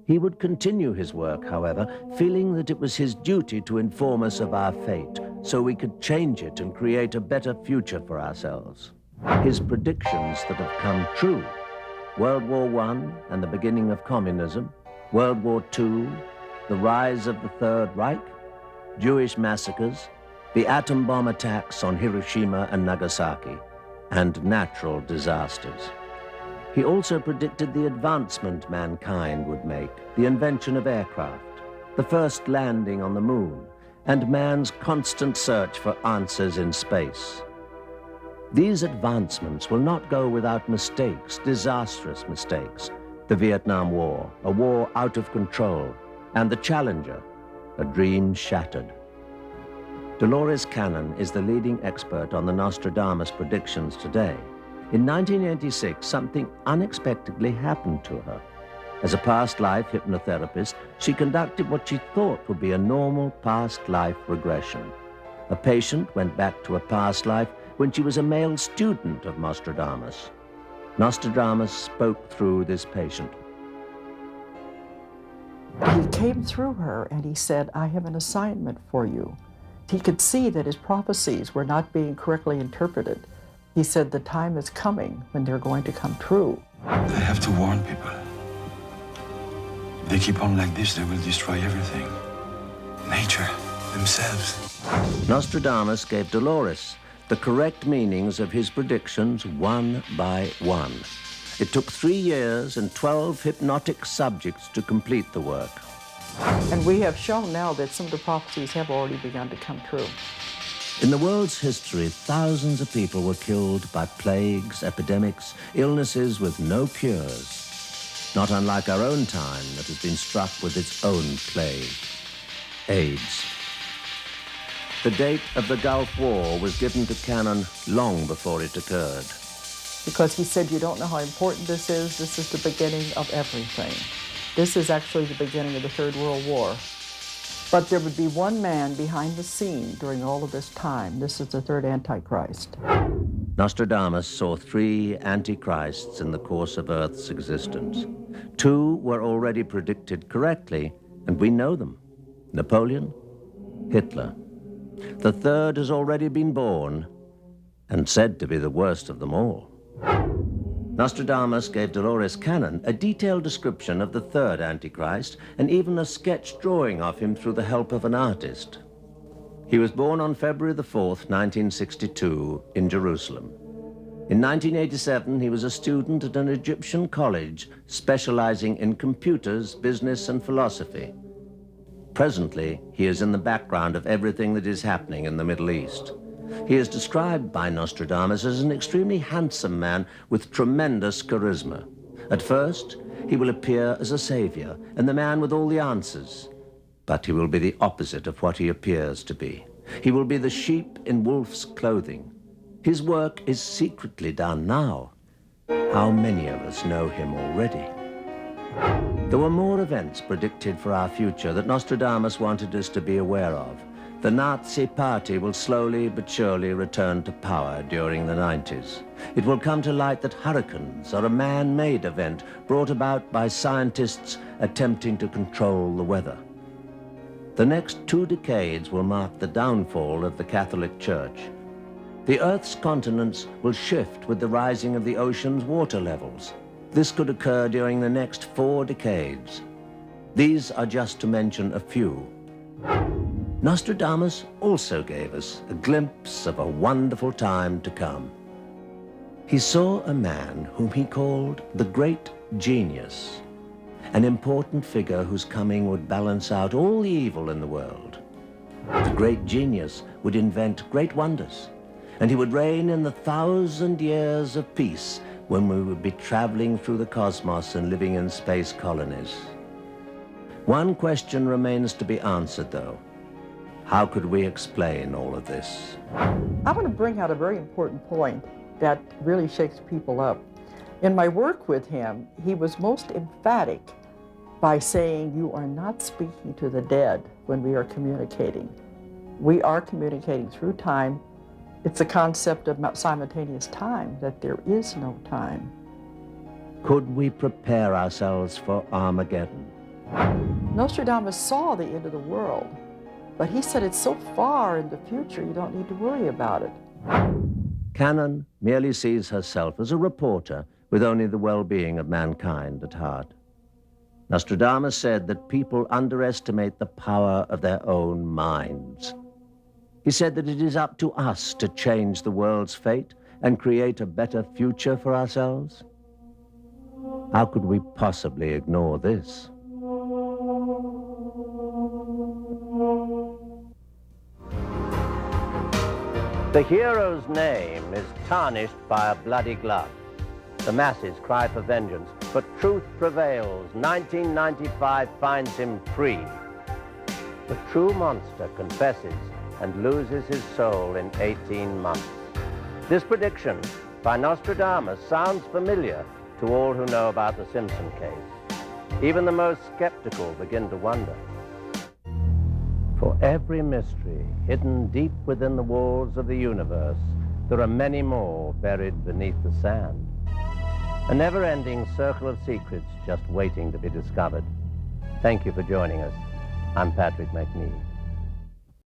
He would continue his work, however, feeling that it was his duty to inform us of our fate, so we could change it and create a better future for ourselves. His predictions that have come true: World War I and the beginning of communism, World War II, the rise of the Third Reich, Jewish massacres, the atom bomb attacks on Hiroshima and Nagasaki, and natural disasters. He also predicted the advancement mankind would make, the invention of aircraft, the first landing on the moon, and man's constant search for answers in space. These advancements will not go without mistakes, disastrous mistakes. The Vietnam War, a war out of control, and the Challenger, a dream shattered. Dolores Cannon is the leading expert on the Nostradamus predictions today. In 1986, something unexpectedly happened to her. As a past life hypnotherapist, she conducted what she thought would be a normal past life regression. A patient went back to a past life when she was a male student of Nostradamus. Nostradamus spoke through this patient. He came through her and he said, "I have an assignment for you." He could see that his prophecies were not being correctly interpreted. He said, "The time is coming when they're going to come true." They have to warn people. If they keep on like this, they will destroy everything. Nature, themselves. Nostradamus gave Dolores the correct meanings of his predictions one by one. It took 3 years and 12 hypnotic subjects to complete the work. And we have shown now that some of the prophecies have already begun to come true. In the world's history, thousands of people were killed by plagues, epidemics, illnesses with no cures. Not unlike our own time that has been struck with its own plague, AIDS. The date of the Gulf War was given to Cannon long before it occurred. Because he said, you don't know how important this is the beginning of everything. This is actually the beginning of the Third World War. But there would be one man behind the scene during all of this time. This is the third Antichrist. Nostradamus saw 3 antichrists in the course of Earth's existence. 2 were already predicted correctly, and we know them: Napoleon, Hitler. The third has already been born, and said to be the worst of them all. Nostradamus gave Dolores Cannon a detailed description of the third Antichrist and even a sketch drawing of him through the help of an artist. He was born on February the 4th, 1962, in Jerusalem. In 1987, he was a student at an Egyptian college specializing in computers, business, and philosophy. Presently, he is in the background of everything that is happening in the Middle East. He is described by Nostradamus as an extremely handsome man with tremendous charisma. At first, he will appear as a savior and the man with all the answers. But he will be the opposite of what he appears to be. He will be the sheep in wolf's clothing. His work is secretly done now. How many of us know him already? There were more events predicted for our future that Nostradamus wanted us to be aware of. The Nazi Party will slowly but surely return to power during the 90s. It will come to light that hurricanes are a man-made event brought about by scientists attempting to control the weather. The next 2 decades will mark the downfall of the Catholic Church. The Earth's continents will shift with the rising of the ocean's water levels. This could occur during the next 4 decades. These are just to mention a few. Nostradamus also gave us a glimpse of a wonderful time to come. He saw a man whom he called the Great Genius, an important figure whose coming would balance out all the evil in the world. The Great Genius would invent great wonders, and he would reign in the 1,000 years of peace when we would be traveling through the cosmos and living in space colonies. One question remains to be answered, though. How could we explain all of this? I want to bring out a very important point that really shakes people up. In my work with him, he was most emphatic by saying, you are not speaking to the dead when we are communicating. We are communicating through time. It's a concept of simultaneous time, that there is no time. Could we prepare ourselves for Armageddon? Nostradamus saw the end of the world, but he said it's so far in the future you don't need to worry about it. Cannon merely sees herself as a reporter with only the well-being of mankind at heart. Nostradamus said that people underestimate the power of their own minds. He said that it is up to us to change the world's fate and create a better future for ourselves. How could we possibly ignore this? The hero's name is tarnished by a bloody glove. The masses cry for vengeance, but truth prevails. 1995 finds him free. The true monster confesses and loses his soul in 18 months. This prediction by Nostradamus sounds familiar to all who know about the Simpson case. Even the most skeptical begin to wonder. For every mystery hidden deep within the walls of the universe, there are many more buried beneath the sand. A never-ending circle of secrets just waiting to be discovered. Thank you for joining us. I'm Patrick McNee.